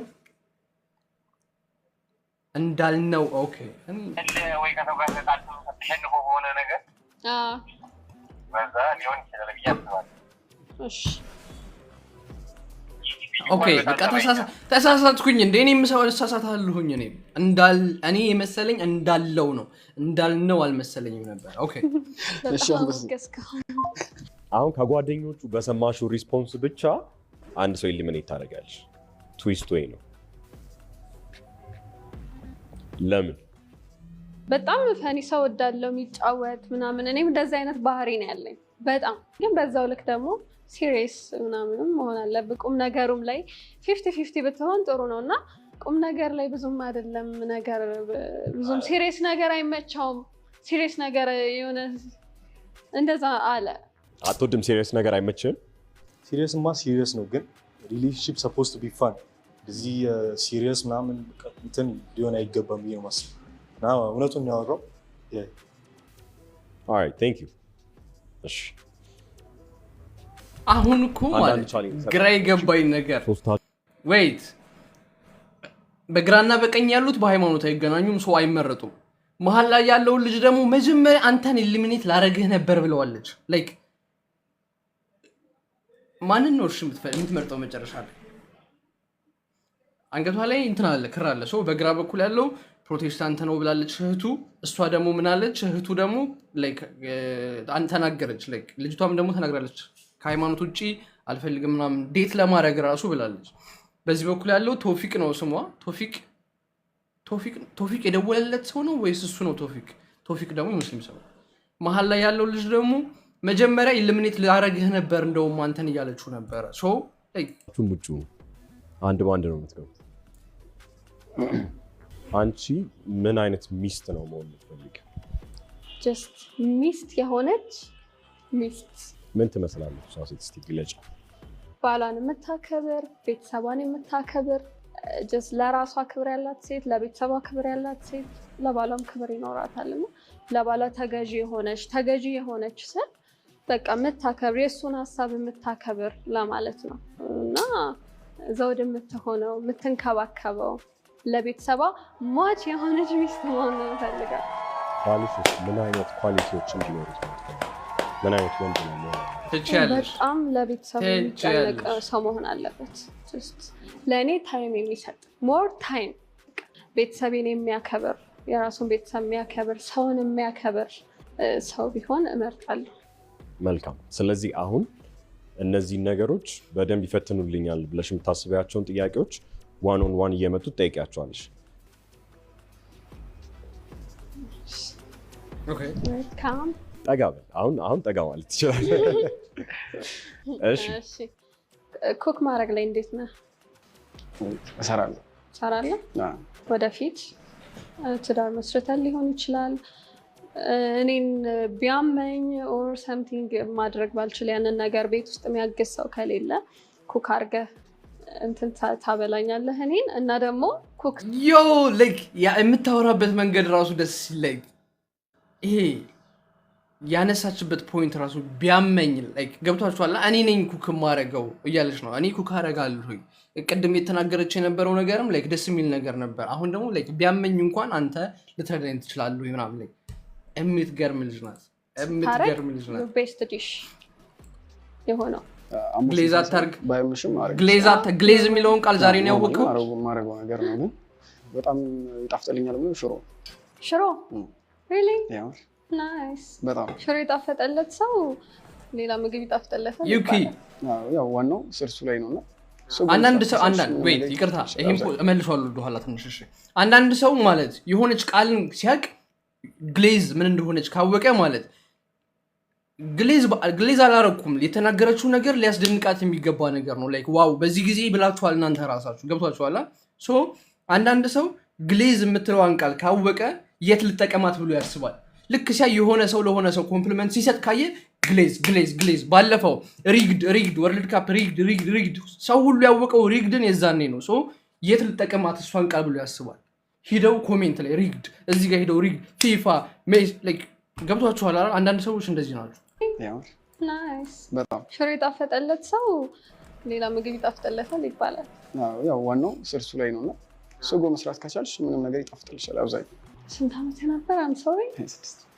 እንዳልነው ኦኬ ወይ ከሰው ጋር ተጣልቶ ተሸንፎ በሆነ ነገር በዛ ሊሆን ይችላል ብዬ አስባለሁ እሺ ኦኬ በቃ ተሳሳትኩኝ እንዴ እኔ ምሳው ተሳሳታለሁኝ እኔ የመሰለኝ እንዳለው ነው እንዳልነው አልመሰለኝም ነበር ኦኬ እሺ አሁን ከጓደኞቹ በሰማሽው ሪስፖንስ ብቻ አንድ ሰው ኢሊሚኔት ታደርጋለሽ ትዊስት ወይ ነው ለምን በጣም ፈኒ ሰው ወዳለው የሚጫወት ምናምን እኔም እንደዛ አይነት ባህሪ ነው ያለኝ በጣም ግን በዛው ልክ ደግሞ ሲሪየስ ምናምንም መሆን አለበት ቁም ነገሩም ላይ 50-50 ብትሆን ጥሩ ነውና ቁም ነገር ላይ ብዙም አይደለም ነገር ብዙም ሲሪየስ ነገር አይመቻውም ሲሪየስ ነገር የሆነ እንደዛ አለ አትወድም ሲሪየስ ነገር አይመችም ሲሪየስማ ሲሪየስ ነው ግን ሪሌሽንሺፕ ሰፖዝድ ቱ ቢ ፋን እዚህ ሲሪየስ ምናምን እንትን ሊሆን አይገባም ብዬ ነው የማስበው እና እውነቱን ያወራው alright thank you እሺ አሁን እኮ ማለት ግራ የገባኝ ነገር ዌይት በግራና በቀኝ ያሉት በሃይማኖት አይገናኙም ሰው አይመረጡም መሃል ላይ ያለው ልጅ ደግሞ መጀመሪያ አንተን ኢሊሚኔት ላረግህ ነበር ብለዋለች ላይክ ማንን ነው እርሽ የምትመርጠው መጨረሻ ላይ አንገቷ ላይ እንትን አለ ክር አለ ሰው በግራ በኩል ያለው ፕሮቴስታንት ነው ብላለች እህቱ እሷ ደግሞ ምን አለች እህቱ ደግሞ ላይክ ተናገረች ላይክ ልጅቷም ደግሞ ተናግራለች ከሃይማኖት ውጪ አልፈልግም ምናምን ዴት ለማድረግ ራሱ ብላለች በዚህ በኩል ያለው ቶፊቅ ነው ስሟ ቶፊቅ የደወለለት ሰው ነው ወይስ እሱ ነው ቶፊቅ ደግሞ ሙስሊም ሰው መሃል ላይ ያለው ልጅ ደግሞ መጀመሪያ ኢሊሚኔት ላረግህ ነበር እንደውም አንተን እያለችው ነበር ሶ ላይክ ሙጩ አንድ ባንድ ነው የምትገቡት አንቺ ምን አይነት ሚስት ነው መሆን የምትፈልጊው ጀስት ሚስት የሆነች ሚስት ምን ትመስላለች እሷ ሴት እስቲ ግለጪ ባሏን የምታከብር ቤተሰቧን የምታከብር ጀስት ለራሷ ክብር ያላት ሴት ለቤተሰቧ ክብር ያላት ሴት ለባሏም ክብር ይኖራታልና ለባሏ ተገዢ የሆነች ስል በቃ የምታከብር የእሱን ሀሳብ የምታከብር ለማለት ነው እና ዘውድ የምትሆነው የምትንከባከበው ለቤተሰቧ ሟች የሆነች ሚስት መሆን ነው ፈልጋል ባልሽ ምን አይነት ኳሊቲዎች እንዲኖሩት ነው ምን አይነት ወንድ ነው በጣም ለቤተሰቡ የሚጨነቅ ሰው መሆን አለበት ለእኔ ታይም የሚሰጥ ሞር ታይም ቤተሰቤን የሚያከብር የራሱን ቤተሰብ የሚያከብር ሰውን የሚያከብር ሰው ቢሆን እመርጣለሁ መልካም ስለዚህ አሁን እነዚህ ነገሮች በደንብ ይፈትኑልኛል ብለሽ የምታስቢያቸውን ጥያቄዎች ዋን ኦን ዋን እየመጡ ጠይቂያቸዋለሽ ኦኬ ጠጋበል አሁን ጠጋ ማለት ትችላለህ እሺ ኩክ ማድረግ ላይ እንዴት ነህ እሰራለሁ ወደፊት ትዳር መስርተን ሊሆን ይችላል እኔን ቢያመኝ ኦር ሰምቲንግ ማድረግ ባልችል ያንን ነገር ቤት ውስጥ የሚያግዝ ሰው ከሌለ ኩክ አድርገህ እንትን ታበላኛለህ እኔን እና ደግሞ ኩክ ላይክ የምታወራበት መንገድ ራሱ ደስ ይለኝ ይሄ ያነሳችበት ፖይንት ራሱ ቢያመኝ ላይክ ገብቷችኋል እኔ ነኝ ኩክ ማረገው እያለች ነው እኔ ኩክ አረጋለሁ ቅድም የተናገረች የነበረው ነገርም ላይክ ደስ የሚል ነገር ነበር አሁን ደግሞ ላይክ ቢያመኝ እንኳን አንተ ልትረዳኝ ትችላለህ ምናምን ላይ የምትገርም ልጅ ናት ቤስት ዲሽ የሆነው ግሌዝ አታርግ ግሌዝ የሚለውን ቃል ዛሬ ነው ያወቅኸው ማረገው ነገር ነው ግን በጣም ይጣፍጥልኛል ብሎ ሽሮ ሪሊ ናይስ በጣም ሽሮ የጣፈጠለት ሰው ሌላ ምግብ ይጣፍጥለታል ዩኪ ያው ዋናው ስርሱ ላይ ነውና አንዳንድ ሰው ዌይት ይቅርታ ይሄን እመልሷለሁ ወደኋላ ትንሽ እሺ አንዳንድ ሰው ማለት የሆነች ቃልን ሲያቅ ግሌዝ ምን እንደሆነች ካወቀ ማለት ግሌዝ አላረኩም። የተናገረችው ነገር ሊያስደንቃት የሚገባ ነገር ነው። ላይክ ዋው በዚህ ጊዜ ብላችኋል እናንተ ራሳችሁ ገብቷችኋል። ሶ አንዳንድ ሰው ግሌዝ የምትለዋን ቃል ካወቀ የት ልጠቀማት ብሎ ያስባል። ልክ ሲያይ የሆነ ሰው ለሆነ ሰው ኮምፕሊመንት ሲሰጥ ካየ ግሌዝ ባለፈው ሪግድ ወርልድ ካፕ ሪግድ ሰው ሁሉ ያወቀው ሪግድን የዛኔ ነው። ሶ የት ልጠቀማት እሷን ቃል ብሎ ያስባል። ሂደው ኮሜንት ላይ ሪግድ እዚህ ጋር ሂደው ሪግድ ፊፋ ላይክ ገብቷችኋል። አንዳንድ ሰዎች እንደዚህ ናቸው። ናይስ በጣም ሽሮ የጣፈጠለት ሰው ሌላ ምግብ ይጣፍጠለታል ይባላል። ያው ዋናው ስርሱ ላይ ነውና ስጎ መስራት ከቻልሽ ምንም ነገር ይጣፍጥልሻል። አብዛኛው ስንት ዓመት ነበር? አም ሶሪ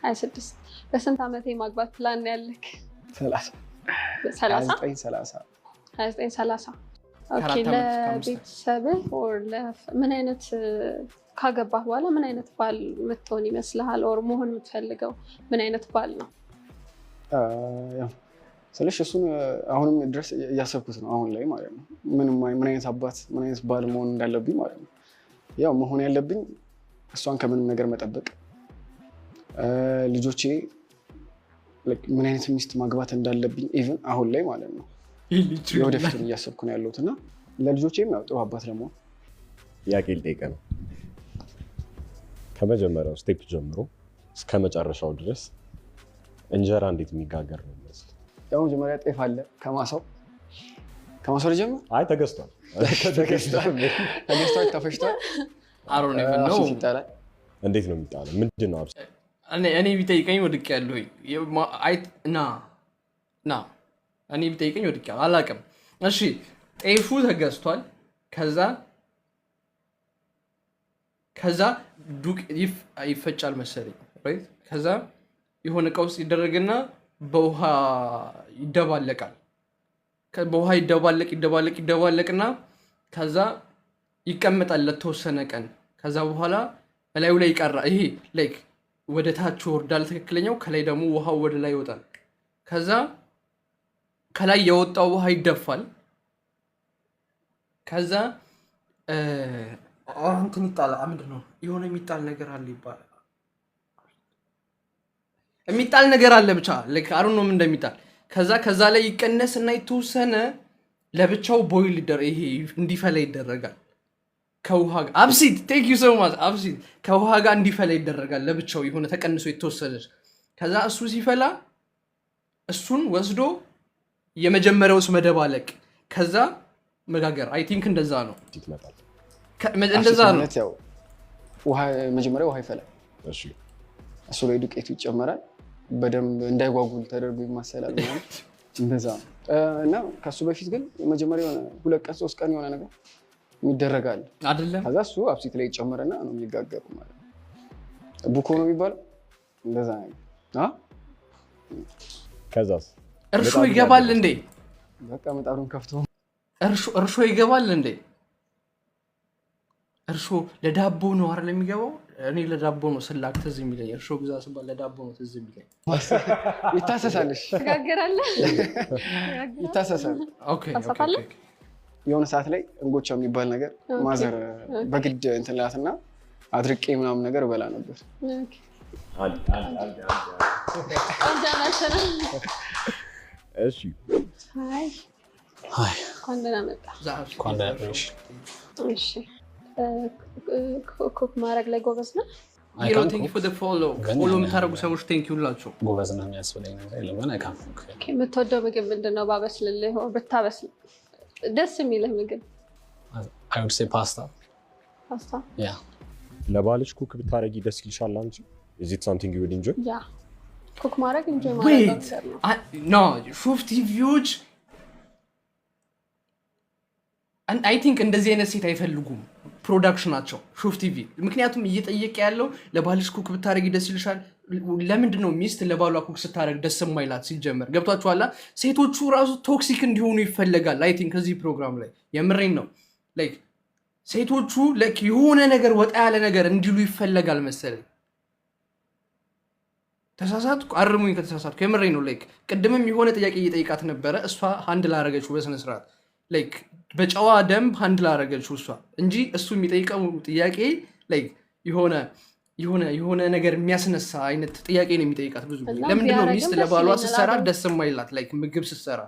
26 በስንት ዓመት የማግባት ፕላን ያለክ? 29 ኦኬ። ለቤተሰብህ ኦር ምን አይነት ካገባህ በኋላ ምን አይነት ባል ምትሆን ይመስልሃል? ኦር መሆን የምትፈልገው ምን አይነት ባል ነው? ስለሽ እሱን አሁንም ድረስ እያሰብኩት ነው አሁን ላይ ማለት ነው። ምን አይነት አባት ምን አይነት ባል መሆን እንዳለብኝ ማለት ነው። ያው መሆን ያለብኝ እሷን ከምንም ነገር መጠበቅ፣ ልጆቼ ምን አይነት ሚስት ማግባት እንዳለብኝ ኢቭን አሁን ላይ ማለት ነው የወደፊቱን እያሰብኩ ነው ያለሁት እና ለልጆቼም ያው ጥሩ አባት ለመሆን ጥያቄ ልጠይቅህ ነው። ከመጀመሪያው ስቴፕ ጀምሮ እስከ መጨረሻው ድረስ እንጀራ እንዴት የሚጋገር ነው የሚመስል? ያው መጀመሪያ ጤፍ አለ ከማሳው ልጀምር? አይ ተገዝቷል፣ ተፈጭቷል። አሮን ነው ይጣላል። እንዴት ነው የሚጣለው? ምንድን ነው አብስ እኔ ቢጠይቀኝ ወድቅ ያለሁ እኔ ቢጠይቀኝ ወድቅ ያለሁ አላውቅም። እሺ ጤፉ ተገዝቷል። ከዛ ዱቅ ይፈጫል መሰለኝ። ከዛ የሆነ እቃ ውስጥ ይደረግና በውሃ ይደባለቃል። በውሃ ይደባለቅና ከዛ ይቀመጣል ለተወሰነ ቀን። ከዛ በኋላ እላዩ ላይ ይቀራ ይሄ ላይክ ወደ ታች ወርዳል ትክክለኛው፣ ከላይ ደግሞ ውሃው ወደ ላይ ይወጣል። ከዛ ከላይ የወጣው ውሃ ይደፋል። ከዛ እንትን ይጣላል። ምንድን ነው የሆነ የሚጣል ነገር አለ ይባላል። የሚጣል ነገር አለ ብቻ ላይክ አሩን ነው እንደሚጣል። ከዛ ላይ ይቀነስና የተወሰነ ለብቻው ቦይል ይሄ እንዲፈላ ይደረጋል ከውሃ ጋር። አብሲት ቴንክ ዩ ሶ ማች። አብሲት ከውሃ ጋር እንዲፈላ ይደረጋል ለብቻው የሆነ ተቀንሶ የተወሰነ። ከዛ እሱ ሲፈላ እሱን ወስዶ የመጀመሪያውስ መደባለቅ፣ ከዛ መጋገር። አይ ቲንክ እንደዛ ነው። እንደዛ ነው። ያው መጀመሪያ ውሃ ይፈላል። እሱ ላይ ዱቄቱ ይጨመራል። በደንብ እንዳይጓጉል ተደርጎ ይማሰላል እንደዛ ነው። እና ከሱ በፊት ግን መጀመሪያ 2 ቀን 3 ቀን የሆነ ነገር ይደረጋል አይደለም። ከዛ እሱ አብሲት ላይ ይጨመርና ነው የሚጋገሩ ማለት ነው። ቡኮ ነው የሚባለው እንደዛ ነው። ከዛስ እርሾ ይገባል እንዴ? በቃ ምጣዱን ከፍቶ እርሾ ይገባል እንዴ? እርሾ ለዳቦ ነው አይደል የሚገባው? እኔ ለዳቦ ነው ስላክ ትዝ የሚለኝ። እርሾ ግዛ ስባል ለዳቦ ነው ትዝ የሚለኝ። ይታሰሳልሽ? ትጋገራለህ? ይታሰሳል። ኦኬ የሆነ ሰዓት ላይ እንጎቻ የሚባል ነገር ማዘር በግድ እንትን ላትና አድርቄ ምናምን ነገር በላ ነበር። እሺ ሃይ ኮንደና መጣ። እሺ ኩክ ማድረግ ላይ ጎበዝ ነህ? ቴንክ ዩ ፎር ዘ ፎሎ የምታደርጉ ሰዎች ቴንክ ዩ ላቸው። ጎበዝ ነህ የሚያስብለኝ ነገር የለም ግን አይካም። የምትወደው ምግብ ምንድን ነው? ባበስልልህ ብታበስል ደስ የሚልህ ምግብ? I would say pasta. Yeah. ለባልሽ ኩክ ብታረጊ ደስ ይልሻል አንቺ? Is it something you would enjoy? Yeah. ኩክ ማድረግ enjoy ማድረግ ነው። ሹፍ ቲቪዎች አይ ቲንክ እንደዚህ አይነት ሴት አይፈልጉም ፕሮዳክሽናቸው ሹፍ ቲቪ። ምክንያቱም እየጠየቀ ያለው ለባልሽ ኩክ ብታረጊ ደስ ይልሻል። ለምንድን ነው ሚስት ለባሏ ኩክ ስታረግ ደስ የማይላት? ሲጀመር ገብቷችኋል? ሴቶቹ ራሱ ቶክሲክ እንዲሆኑ ይፈለጋል። አይ ቲንክ እዚህ ፕሮግራም ላይ የምሬን ነው። ላይክ ሴቶቹ ላይክ የሆነ ነገር ወጣ ያለ ነገር እንዲሉ ይፈለጋል መሰለኝ። ተሳሳትኩ፣ አርሙኝ ከተሳሳትኩ። የምሬን ነው። ላይክ ቅድምም የሆነ ጥያቄ እየጠይቃት ነበረ። እሷ ሃንድ ላረገችው በስነ ስርዓት ላይክ በጨዋ ደንብ ሃንድ ላረገችው እሷ እንጂ እሱ የሚጠይቀው ጥያቄ ላይክ የሆነ የሆነ ነገር የሚያስነሳ አይነት ጥያቄ ነው የሚጠይቃት ብዙ ጊዜ። እና ለምንድን ነው ቢያደርግም ሚስት ደስ ለባሏ ይለኛል ስትሰራ አብረው። ደስ የማይላት? ላይክ ምግብ ስትሰራ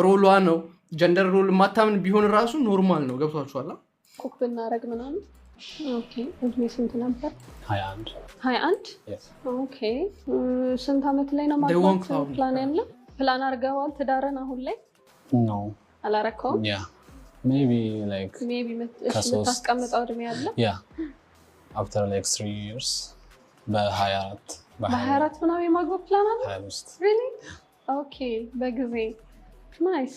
ሮሏ ነው። ጀንደር ሮል ማታምን ቢሆን ራሱ ኖርማል ነው። ገብቷችኋል? ኩክ ብናደርግ ምናምን። ኦኬ እድሜ ስንት ነበር? 21 21 Yes. ኦኬ ስንት ዓመት ላይ ነው They won't ማግባት count. ፕላን ያለ? ፕላን አድርገዋል ትዳርን አሁን ላይ? No. አላረከውም? Yeah. Maybe like ሜቢ ከሶስት- የምታስቀምጠው እድሜ አለ? yeah. After like 3 years በ24 በ24 ምናምን የማግባት ፕላን አለ? 25 ሪሊ? ኦኬ በጊዜ ናይስ።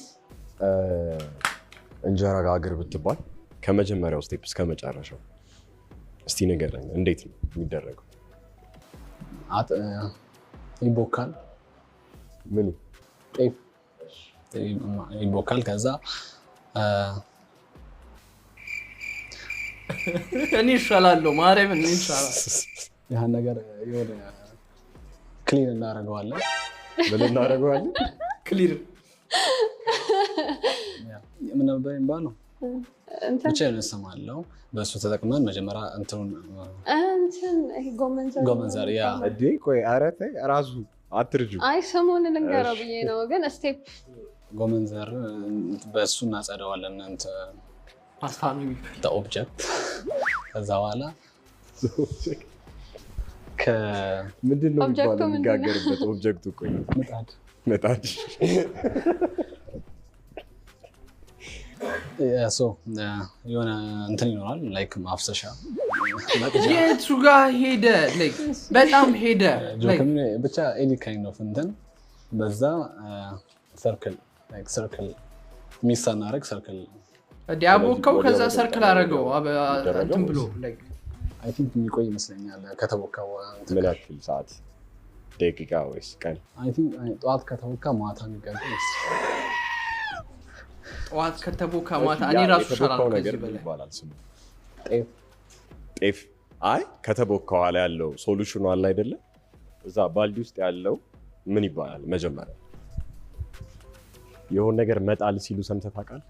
እንጀራ ጋግር ብትባል ከመጀመሪያው ስቴፕ እስከ መጨረሻው እስቲ ንገረኝ፣ እንዴት ነው የሚደረገው? ይቦካል። ምኑ? ጤፍ ይቦካል። ከዛ እኔ ይሻላለሁ ማርያም፣ እኔ ይሻላል። ያህን ነገር የሆነ ክሊን እናደርገዋለን። ምን እናደርገዋለን? ክሊር ምን ነበር የሚባለው? እንትን ብቻ እንሰማለው። በእሱ ተጠቅመን መጀመሪያ እንትኑን ይሄ ጎመን ዘር ጎመን ዘር ያ እዴ ቆይ፣ ኧረ ተይ እራሱ አትርጁ። አይ ስሙን ልንገረው ብዬ ነው፣ ግን ስቴፕ ጎመን ዘር በእሱ እናጸደዋለን። ፓስታ ነው የሚባለው ኦብጀክት ከዛ በኋላ ምንድን ነው ኦብጀክቱ የሚባለው? ምንድን ነው? የሚጋገርበት ኦብጀክቱ ቆይ፣ ምጣድ ምጣድ። የሆነ እንትን ይኖራል ላይክ ማፍሰሻ የቱ ጋር ሄደ? ላይክ በጣም ሄደ። ጆክም ብቻ ኤኒ ካይንድ ኦፍ እንትን በዛ ሰርክል ሚስ ሳናደርግ ሰርክል ዲያቦካው ከዛ ሰርክል አደረገው እንትን ብሎ አይ ቲንክ የሚቆይ ይመስለኛል። ከተቦካው ምን ያክል ሰዓት? ደቂቃ ወይስ ቀን? አይ ቲንክ ጠዋት ከተቦካ ማታ የሚጋገር ይመስለኛል። ጠዋት ከተቦካ ማታ። እኔ ራሱ ይሻላል ነገር ከዚህ በላይ። ይባላል ስሙ ጤፍ ጤፍ። አይ ከተቦካ ኋላ ያለው ሶሉሽኑ አለ አይደለ? እዛ ባልዲ ውስጥ ያለው ምን ይባላል? መጀመሪያ የሆነ ነገር መጣል ሲሉ ሰምተህ ታውቃለህ?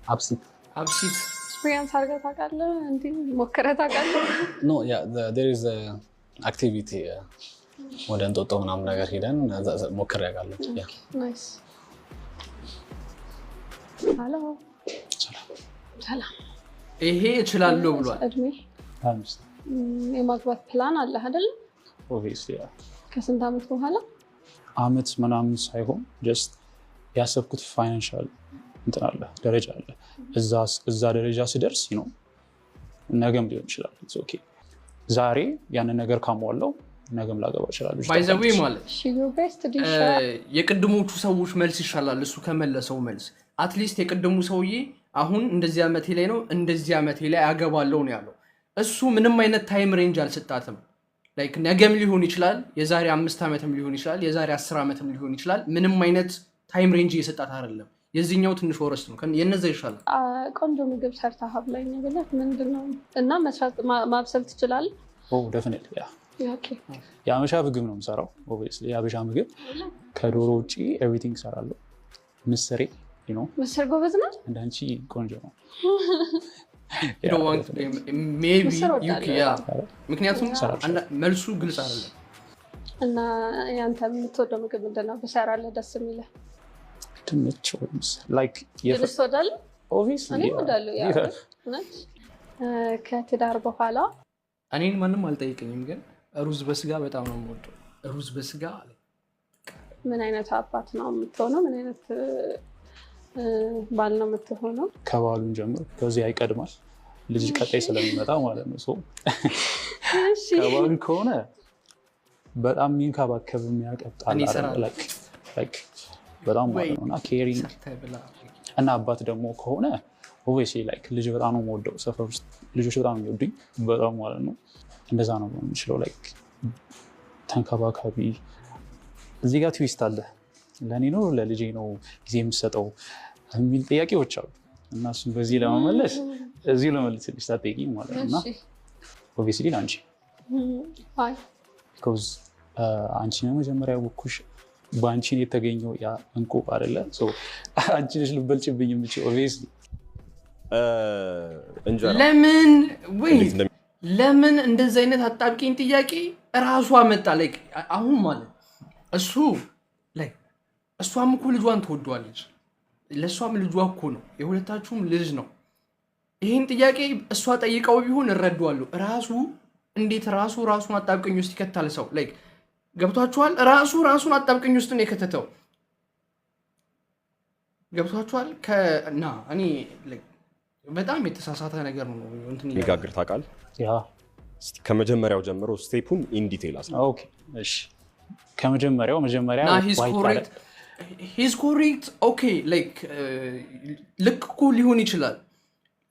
አብሲት አብሲት ኤክስፒሪየንስ አድርገህ ታውቃለህ? እንዲህ ሞክረህ ታውቃለህ? ኖ ያ there is a activity ወደ እንጦጦ ምናምን ነገር ሄደን ሞክሬ አውቃለሁ። ያ ናይስ። ሄሎ ሰላም። ይሄ እችላለሁ ብሏል። እድሜ የማግባት ፕላን አለ አይደል? ኦብቪየስሊ ከስንት ዓመት በኋላ? አመት ምናምን ሳይሆን ጀስት ያሰብኩት ፋይናንሻል እንትን አለ፣ ደረጃ አለ። እዛ ደረጃ ስደርስ ነው ነገም ሊሆን ይችላል። ኦኬ ዛሬ ያንን ነገር ካሟላው ነገም ላገባ ይችላል። ባይ ዘ ዌይ ማለት ሺዩር ቤስት ዲሽ የቅድሞቹ ሰዎች መልስ ይሻላል እሱ ከመለሰው መልስ። አትሊስት የቅድሙ ሰውዬ አሁን እንደዚህ ዓመቴ ላይ ነው እንደዚህ ዓመቴ ላይ አገባለሁ ነው ያለው። እሱ ምንም አይነት ታይም ሬንጅ አልሰጣትም። ላይክ ነገም ሊሆን ይችላል፣ የዛሬ 5 ዓመትም ሊሆን ይችላል፣ የዛሬ 10 ዓመትም ሊሆን ይችላል። ምንም አይነት ታይም ሬንጅ እየሰጣት አይደለም። የዚህኛው ትንሽ ወረስ ነው፣ የነዛ ይሻላል። ቆንጆ ምግብ ሰርታ ሀብላኝ ብለህ ምንድን ነው እና መስራት ማብሰል ትችላለህ? ዴፊኒትሊ ያ ኦኬ። የአበሻ ምግብ ነው የምሰራው። ኦብቪየስሊ የአበሻ ምግብ ከዶሮ ውጭ ኤቭሪቲንግ እሰራለሁ። ምስሬ ነው። ምስር ጎበዝ ነው። እንዳንቺ ቆንጆ ነው። ምክንያቱም መልሱ ግልጽ አይደለም። እና ያንተ የምትወደው ምግብ ምንድን ነው? ብሰራለህ ደስ የሚልህ? ድንች ወይም ድንች ትወዳለህ? ኦብቪየስሊ እኔ እወዳለሁ። ከትዳር በኋላ እኔን ማንም አልጠይቀኝም፣ ግን ሩዝ በስጋ በጣም ነው የምወደው። ሩዝ በስጋ ምን አይነት አባት ነው የምትሆነው? ምን አይነት ባል ነው የምትሆነው? ከባሉን ጀምሮ ከዚህ አይቀድማል ልጅ ቀጣይ ስለሚመጣ ማለት ነው። ከባሉ ከሆነ በጣም የሚንከባከብ የሚያቀጣል በጣም ማለት ነው እና ኬሪንግ እና አባት ደግሞ ከሆነ ኦብቪየስሊ ላይክ ልጅ በጣም ነው የምወደው። ሰፈር ውስጥ ልጆች በጣም የሚወዱኝ በጣም ማለት ነው። እንደዛ ነው የምችለው። ላይክ ተንከባካቢ። እዚህ ጋር ትዊስት አለ። ለእኔ ነው ለልጄ ነው ጊዜ የምሰጠው የሚል ጥያቄዎች አሉ እና እሱም በዚህ ለመመለስ እዚሁ ለመልስልሽ ሳትጠይቂኝ ማለት ነው እና ኦብቪየስሊ ለአንቺ ቢኮዝ አንቺ ነው መጀመሪያ ያወኩሽ። በአንቺን የተገኘው ያ እንቁ አይደለ? አንቺ ነሽ ልበልጭብኝ የምችል ኦብቪየስሊ። ለምን ወይ ለምን እንደዚህ አይነት አጣብቂኝ ጥያቄ እራሷ መጣ? ላይክ አሁን ማለት እሱ ላይክ እሷም እኮ ልጇን ትወደዋለች። ለእሷም ልጇ እኮ ነው፣ የሁለታችሁም ልጅ ነው። ይህን ጥያቄ እሷ ጠይቀው ቢሆን እረዳዋለሁ። ራሱ እንዴት ራሱን አጣብቂኝ ውስጥ ይከታል ሰው? ላይክ ገብቷችኋል? ራሱን አጣብቂኝ ውስጥ ነው የከተተው። ገብቷችኋል? እና እኔ በጣም የተሳሳተ ነገር ነው እንትን የሚጋግር ታውቃለህ? ያ እስቲ ከመጀመሪያው ጀምሮ ስቴፑን ኢን ዲቴል አስራ። ኦኬ እሺ፣ ከመጀመሪያው ና ሂዝ ኮሬክት ኦኬ። ላይክ ልክ እኮ ሊሆን ይችላል፣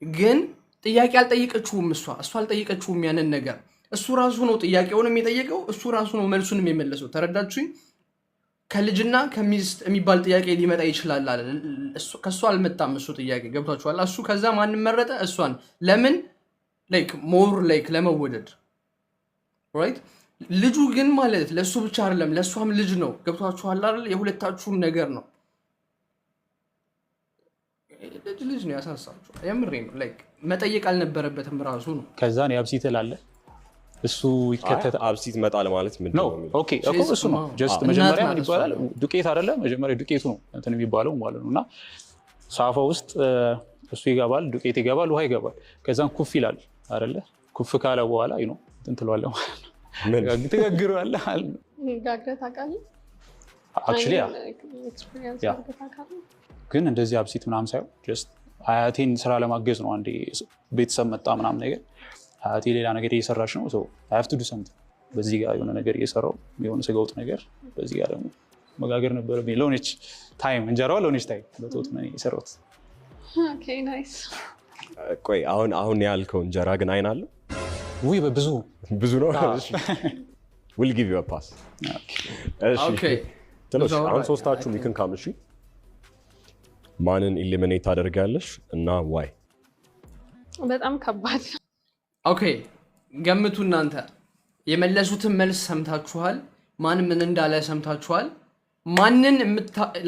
ግን ጥያቄ አልጠየቀችውም። እሷ አልጠየቀችውም ያንን ነገር። እሱ ራሱ ነው ጥያቄውንም የጠየቀው፣ እሱ ራሱ ነው መልሱንም የመለሰው። ተረዳችሁኝ? ከልጅና ከሚስት የሚባል ጥያቄ ሊመጣ ይችላል አለ። ከእሱ አልመጣም እሱ ጥያቄ። ገብቷችኋል? እሱ ከዛ ማንም መረጠ? እሷን። ለምን? ላይክ ሞር ላይክ ለመወደድ ራይት። ልጁ ግን ማለት ለእሱ ብቻ አይደለም ለእሷም ልጅ ነው። ገብቷችኋል አይደል? የሁለታችሁም ነገር ነው። ልጅ ነው ያሳሳችኋል። የምሬ ነው። ላይክ መጠየቅ አልነበረበትም ራሱ ነው። ከዛን ያብሲት ላለ እሱ ይከተታል። አብሲት መጣል ማለት ምንድን ነው? ኦኬ እኮ እሱ ነው ጀስት መጀመሪያ ምን ይባላል? ዱቄት አይደለ? መጀመሪያ ዱቄቱ ነው እንትን የሚባለው ማለት ነው። እና ሳፋ ውስጥ እሱ ይገባል፣ ዱቄት ይገባል፣ ውሃ ይገባል። ከዛን ኩፍ ይላል አይደለ? ኩፍ ካለ በኋላ ነው እንትን ትለዋለህ ማለት ነው። ምን ትጋግረዋለህ ማለት ነው። ጋግረህ ታውቃለህ? አክቹሊ ያ ግን እንደዚህ አብሲት ምናምን ሳይሆን ጀስት አያቴን ስራ ለማገዝ ነው። አንዴ ቤተሰብ መጣ ምናምን ነገር አያቴ ሌላ ነገር እየሰራች ነው። I have to do something። በዚህ ጋር የሆነ ነገር እየሰራው የሆነ ስጋ ወጥ ነገር፣ በዚህ ጋር ደግሞ መጋገር ነበረብኝ። ለሆነች ታይም እንጀራዋ ለሆነች ታይም በቶት ነው የሰራሁት። ኦኬ ናይስ። ቆይ አሁን ያልከው እንጀራ ግን አይን አለው? ውይ ብዙ ነው። We'll give you a pass። ኦኬ ትንሽ አሁን ሶስታችሁም ይክን ካምሺ ማንን ኢሊሚኔት ታደርጋለሽ እና ዋይ? በጣም ከባድ ነው። ኦኬ ገምቱ እናንተ። የመለሱትን መልስ ሰምታችኋል። ማን ምን እንዳለ ሰምታችኋል። ማንን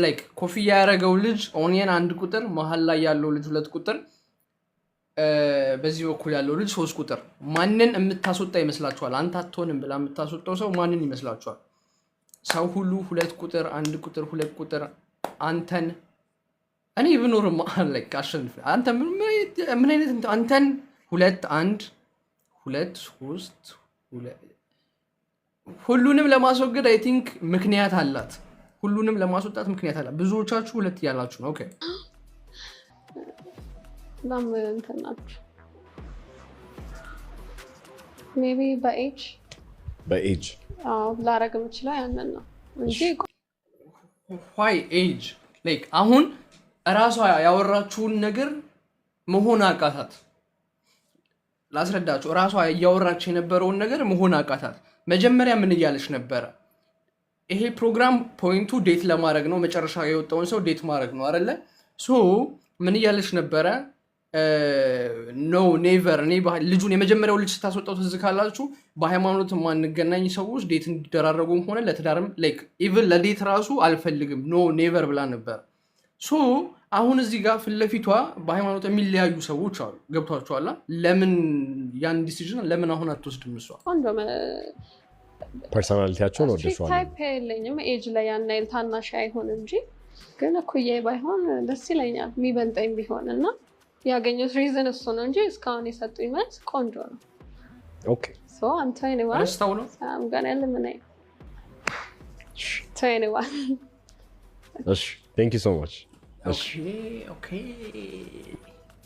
ላይክ ኮፍያ ያደረገው ልጅ ኦኒየን 1 ቁጥር፣ መሀል ላይ ያለው ልጅ 2 ቁጥር፣ በዚህ በኩል ያለው ልጅ 3 ቁጥር። ማንን የምታስወጣ ይመስላችኋል? አንተ አትሆንም ብላ የምታስወጣው ሰው ማንን ይመስላችኋል? ሰው ሁሉ 2 ቁጥር፣ 1 ቁጥር፣ 2 ቁጥር አንተን እኔ ብኖርም ላይክ አሸንፍ። አንተ ምን አይነት አንተን 2 1 2 3 ሁሉንም ለማስወገድ አይ ቲንክ ምክንያት አላት። ሁሉንም ለማስወጣት ምክንያት አላት። ብዙዎቻችሁ 2 እያላችሁ ነው። ኦኬ በጣም እንትን ናችሁ። ሜቢ በኤጅ ላረግ የምችለው ያንን ነው እንጂ ዋይ ኤጅ ላይክ አሁን እራሷ ያወራችውን ነገር መሆን አቃታት። ላስረዳችሁ። እራሷ እያወራች የነበረውን ነገር መሆን አቃታት። መጀመሪያ ምን እያለች ነበረ? ይሄ ፕሮግራም ፖይንቱ ዴት ለማድረግ ነው። መጨረሻ የወጣውን ሰው ዴት ማድረግ ነው አይደለ? ሶ ምን እያለች ነበረ? ኖ ኔቨር። እኔ ልጁን የመጀመሪያው ልጅ ስታስወጣው ትዝ ካላችሁ በሃይማኖት የማንገናኝ ሰዎች ዴት እንዲደራረጉም ሆነ ለትዳርም ላይክ ኢቭን ለዴት ራሱ አልፈልግም ኖ ኔቨር ብላ ነበር። ሶ አሁን እዚህ ጋር ፊት ለፊቷ በሃይማኖት የሚለያዩ ሰዎች አሉ። ገብቷችኋል? ለምን ያን ዲሲዥን ለምን አሁን አትወስድም? እሷ ፐርሶናሊቲያቸውን ወደሷል። ታይፕ የለኝም ኤጅ ላይ ያን ያህል ታናሽ አይሆን እንጂ ግን እኩያዬ ባይሆን ደስ ይለኛል የሚበልጠኝ ቢሆን እና ያገኘሁት ሪዝን እሱ ነው እንጂ እስካሁን የሰጡኝ መልስ ቆንጆ ነው። ኦኬ ሶ I'm 21 ረስታው ነው I'm gonna eliminate 21። እሺ ቴንክ ዩ ሶ ማች። ኦኬ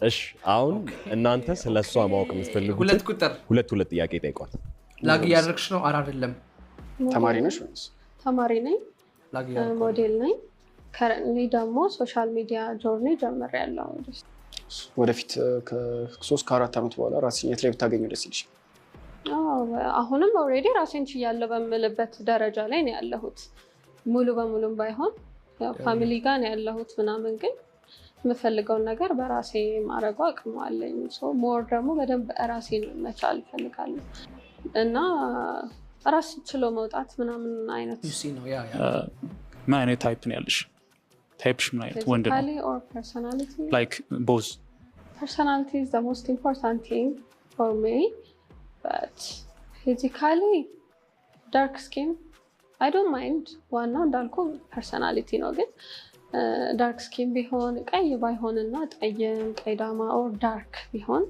እሺ አሁን እናንተ ስለሷ ማወቅ የምትፈልጉት 2 ቁጥር ሁለት ጥያቄ ጠይቋት። ላግ ያደረግሽ ነው? ኧረ አይደለም። ተማሪ ነሽ ወይስ? ተማሪ ነኝ፣ ላግ ሞዴል ነኝ። ከረንትሊ ደግሞ ሶሻል ሚዲያ ጆርኒ ጀምሬያለሁ። ወደፊት ከ3 ከ4 ዓመት በኋላ ራስሽን የት ላይ ብታገኙ ደስ ይልሽ? አሁንም ኦልሬዲ ራሴን ችያለሁ በምልበት ደረጃ ላይ ነው ያለሁት። ሙሉ በሙሉም ባይሆን ፋሚሊ ጋር ነው ያለሁት ምናምን፣ ግን የምፈልገውን ነገር በራሴ ማድረግ አቅሙ አለኝ። ሞር ደግሞ በደንብ ራሴን መቻል እፈልጋለሁ እና ራስ ችሎ መውጣት ምናምን አይነት ነው። ምን አይነት ታይፕ ነው ያለሽ? ታይፕሽ ምን አይነት ወንድ ነው? ፐርሶናሊቲ ላይክ ቦዝ personality is the most important thing for me but physically dark skin I don't mind ዋናው እንዳልኩ ፐርሰናሊቲ ነው ግን ዳርክ ስኪን ቢሆን ቀይ ባይሆንና ጠይም ቀይዳማ or dark ቢሆን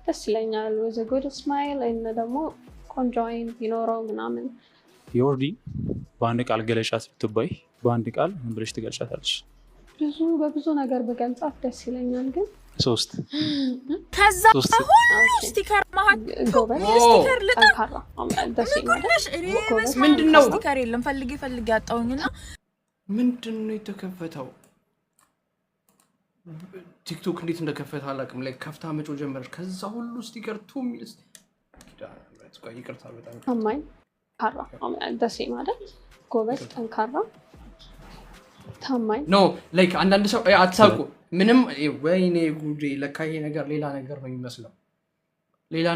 ደስ ይለኛል with a good smile እና ደግሞ ቆንጆ አይን ቢኖረው ምናምን ዮርዲ በአንድ ቃል ገለጫት ብትባይ በአንድ ቃል ምን ብለሽ ትገልጫታለሽ? በብዙ ነገር በገልጻት ደስ ይለኛል ግን ሶስት ከዛ አሁን ስቲከር ማሃት ስቲከር ጠንካራ ደስ ይላል ምንድነው ስቲከር የለም ፈልጌ ያጣውኝና ምንድነው የተከፈተው ቲክቶክ እንዴት እንደከፈተ አላውቅም ላይ ከፍታ መጮ ጀመረች ከዛ ሁሉ ስቲከር ቱ ሚልስ ይቅርታ በጣም አማኝ ካራ ደስ ይላል ጎበዝ ጠንካራ ታማኝ ኖ ላይክ አንዳንድ ሰው አትሳቁ ምንም ወይኔ ጉዴ ለካ ይሄ ነገር ሌላ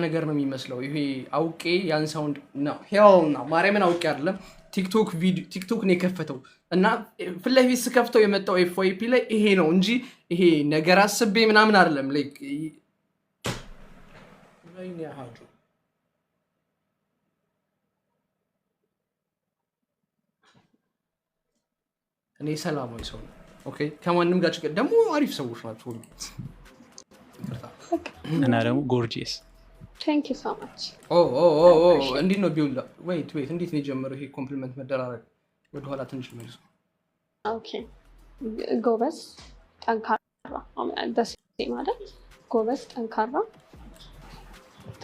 ነገር ነው የሚመስለው ይሄ አውቄ ያን ሳውንድ ነው ሄልና ማርያምን አውቄ አይደለም ቲክቶክ ነው የከፈተው እና ፍለፊት ስከፍተው የመጣው ኤፍዋይፒ ላይ ይሄ ነው እንጂ ይሄ ነገር አስቤ ምናምን አይደለም ላይክ ወይኔ አሃዱ እኔ ሰላማዊ ሰው ነው ኦኬ ከማንም ጋር ችግር ደግሞ አሪፍ ሰዎች ናቸው ሁሉ እና ደግሞ ጎርጂየስ thank you so much እንዴት ነው ቢውል wait እንዴት ነው የጀመረው ይሄ ኮምፕሊመንት መደራረግ ወደ ኋላ ትንሽ መልሱ ኦኬ ጎበዝ ጠንካራ ደስ ይላል ጎበዝ ጠንካራ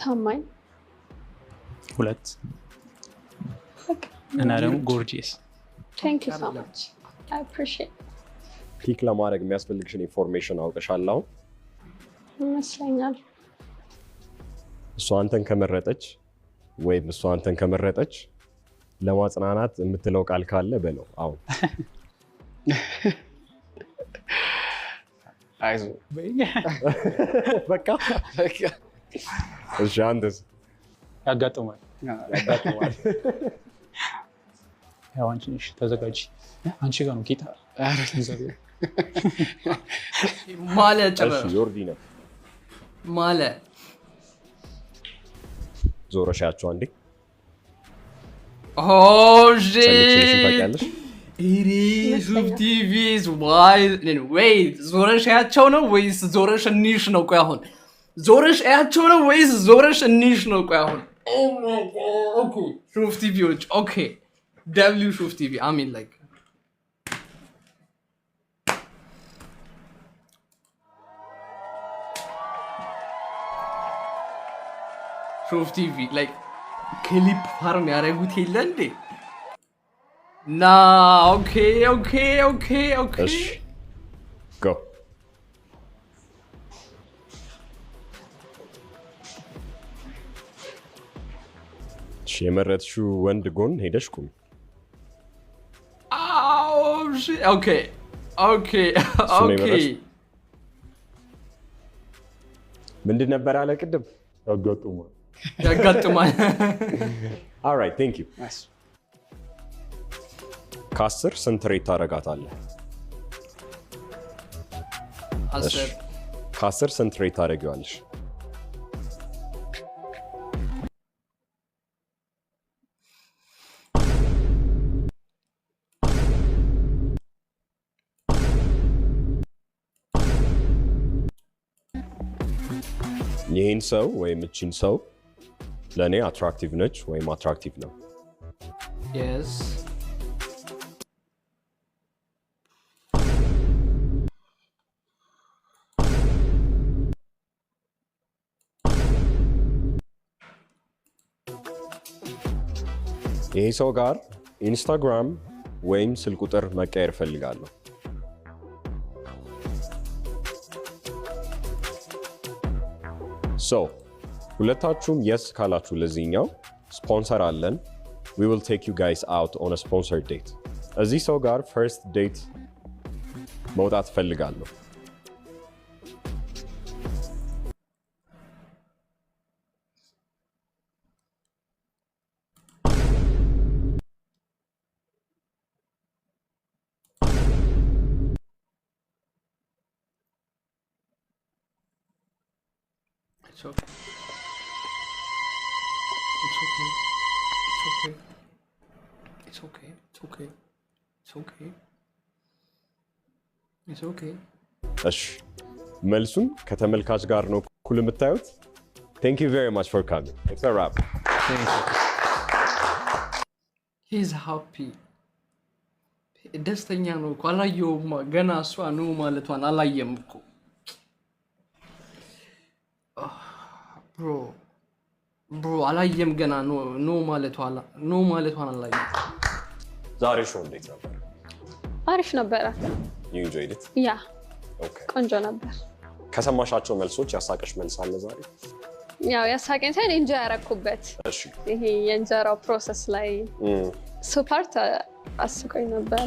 ታማኝ ሁለት እና ደግሞ ጎርጂየስ thank you so much I appreciate ፒክ ለማድረግ የሚያስፈልግሽን ኢንፎርሜሽን አውቀሻል አሁን መስለኛል እሷ አንተን ከመረጠች ወይም እሷ አንተን ከመረጠች ለማጽናናት የምትለው ቃል ካለ በለው አሁን አይዞ በቃ እሺ አንተስ ያጋጥማል ያው አንቺ ነሽ ተዘጋጂ አንቺ ጋር ነው ጌታ ማለ እሺ ዮርዲ ነው ማለ ዞረሻቸው አንዴ ታውቂያለሽ ሱፍ ቲቪ wait ዞረሻቸው ነው ወይስ ዞረሽ እንሽ ነው ቆይ አሁን ዞረሻቸው ነው ወይስ ዞረሽ እንሽ ነው ቆይ አሁን ኦኬ ሱፍ ቲቪዎች ኦኬ W ሱፍ ቲቪ I mean like ሱፍ ቲቪ like ክሊፕ ፋርም ያደረጉት የለ እንዴ ና ኦኬ እሺ go የመረጥሽው ወንድ ጎን ሄደሽ ቁም ኦኬ ምንድን ነበር አለ ቅድም ያጋጥማል alright thank you ከ10 ስንት ሬት ታደርጋታለህ? ከ10 ስንት ሬት ታደርጊዋለሽ? ይህን ሰው ወይም እቺን ሰው ለእኔ አትራክቲቭ ነች ወይም አትራክቲቭ ነው። yes ይህ ሰው ጋር ኢንስታግራም ወይም ስልክ ቁጥር መቀየር ፈልጋለሁ። So, ሁለታችሁም yes ካላችሁ ለዚህኛው ስፖንሰር አለን። We will take you guys out on a sponsored date. እዚህ ሰው ጋር first date መውጣት ፈልጋለሁ። It's okay. It's okay. It's okay. It's okay. እሺ መልሱን ከተመልካች ጋር ነው እኩል የምታዩት። Thank you very much for coming. It's a wrap. Thank you. He's happy. ደስተኛ ነው እኮ አላየውም ገና እሷ ነው ማለቷን አላየም እኮ ብሮ አላየም ገና ነው ማለቷን አላየም። ዛሬ ሾው እንዴት ነበር? አሪፍ ነበረ። You enjoyed it? ያ Okay. ቆንጆ ነበር። ከሰማሻቸው መልሶች ያሳቀሽ መልስ አለ ዛሬ? ያው ያሳቀኝ ሳይሆን ኢንጆይ ያረኩበት እሺ ይሄ የእንጀራው ፕሮሰስ ላይ ሱፐርት አስቆኝ ነበረ።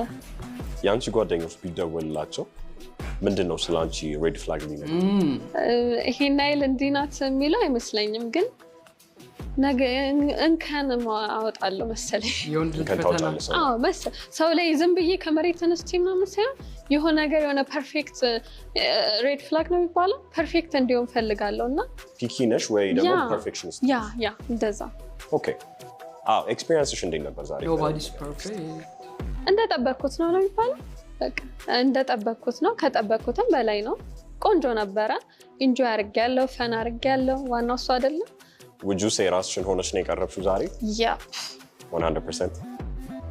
የአንቺ ጓደኞች ቢደወልላቸው ምንድነው ስለ አንቺ ሬድ ፍላግ ሊነግሩ? ይሄ ናይል እንዲህ ናት የሚለው አይመስለኝም፣ ግን ነገ እንከን አወጣለሁ መሰለኝ። የወንድ ልጅ ፈተና ሰው ላይ ዝም ብዬ ከመሬት ተነስቼ ምናምን ሳይሆን የሆነ ነገር የሆነ ፐርፌክት ሬድ ፍላግ ነው የሚባለው ፐርፌክት እንዲሆን ፈልጋለሁ እና ፒኪ ነሽ ወይ ደግሞ ፐርፌክሽኒስት? ያ እንደዛ። ኦኬ ኤክስፒሪየንስሽ እንዴት ነበር ዛሬ? Nobody's perfect. እንደጠበቅኩት ነው የሚባለው። በቃ እንደጠበቅኩት ነው፣ ከጠበቅኩትም በላይ ነው። ቆንጆ ነበረ። ኢንጆይ አድርጌያለሁ፣ ፈን አድርጌያለሁ። ዋናው እሱ አይደለም። Would you say ራስሽን ሆነሽ ነው የቀረብሽው ዛሬ? ያ 100%?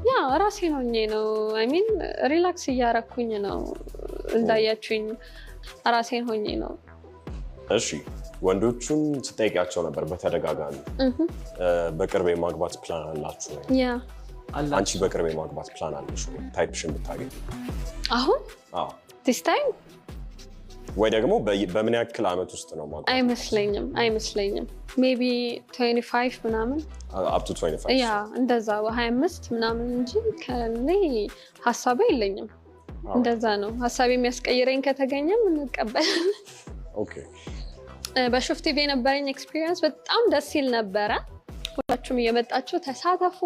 ያ ራሴን ሆኜ ነው። አይ ሚን ሪላክስ እያረኩኝ ነው። እንዳያችሁኝ ራሴን ሆኜ ነው። እሺ ወንዶቹን ስጠይቃቸው ነበር በተደጋጋሚ በቅርብ የማግባት ፕላን አላችሁ ወይ? ያ አንቺ በቅርብ የማግባት ፕላን አለሽ ወይ? ታይፕሽን ብታገኝ አሁን this time ወይ ደግሞ በምን ያክል አመት ውስጥ ነው ማግባት? አይመስለኝም ሜቢ 25 ምናምን up to 25 ያ እንደዛ 25 ምናምን እንጂ ከኔ ሐሳቤ የለኝም። እንደዛ ነው ሐሳቤ የሚያስቀይረኝ ከተገኘም እንቀበላለን። ኦኬ በሾፍ ቲቪ የነበረኝ ኤክስፒሪየንስ በጣም ደስ ይል ነበረ። ሁላችሁም እየመጣችሁ ተሳተፉ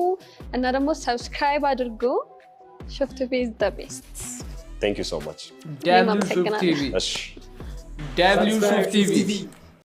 እና ደግሞ ሰብስክራይብ አድርጉ። ሾፍ ቲቪ is the best. Thank you so much. W Shof TV.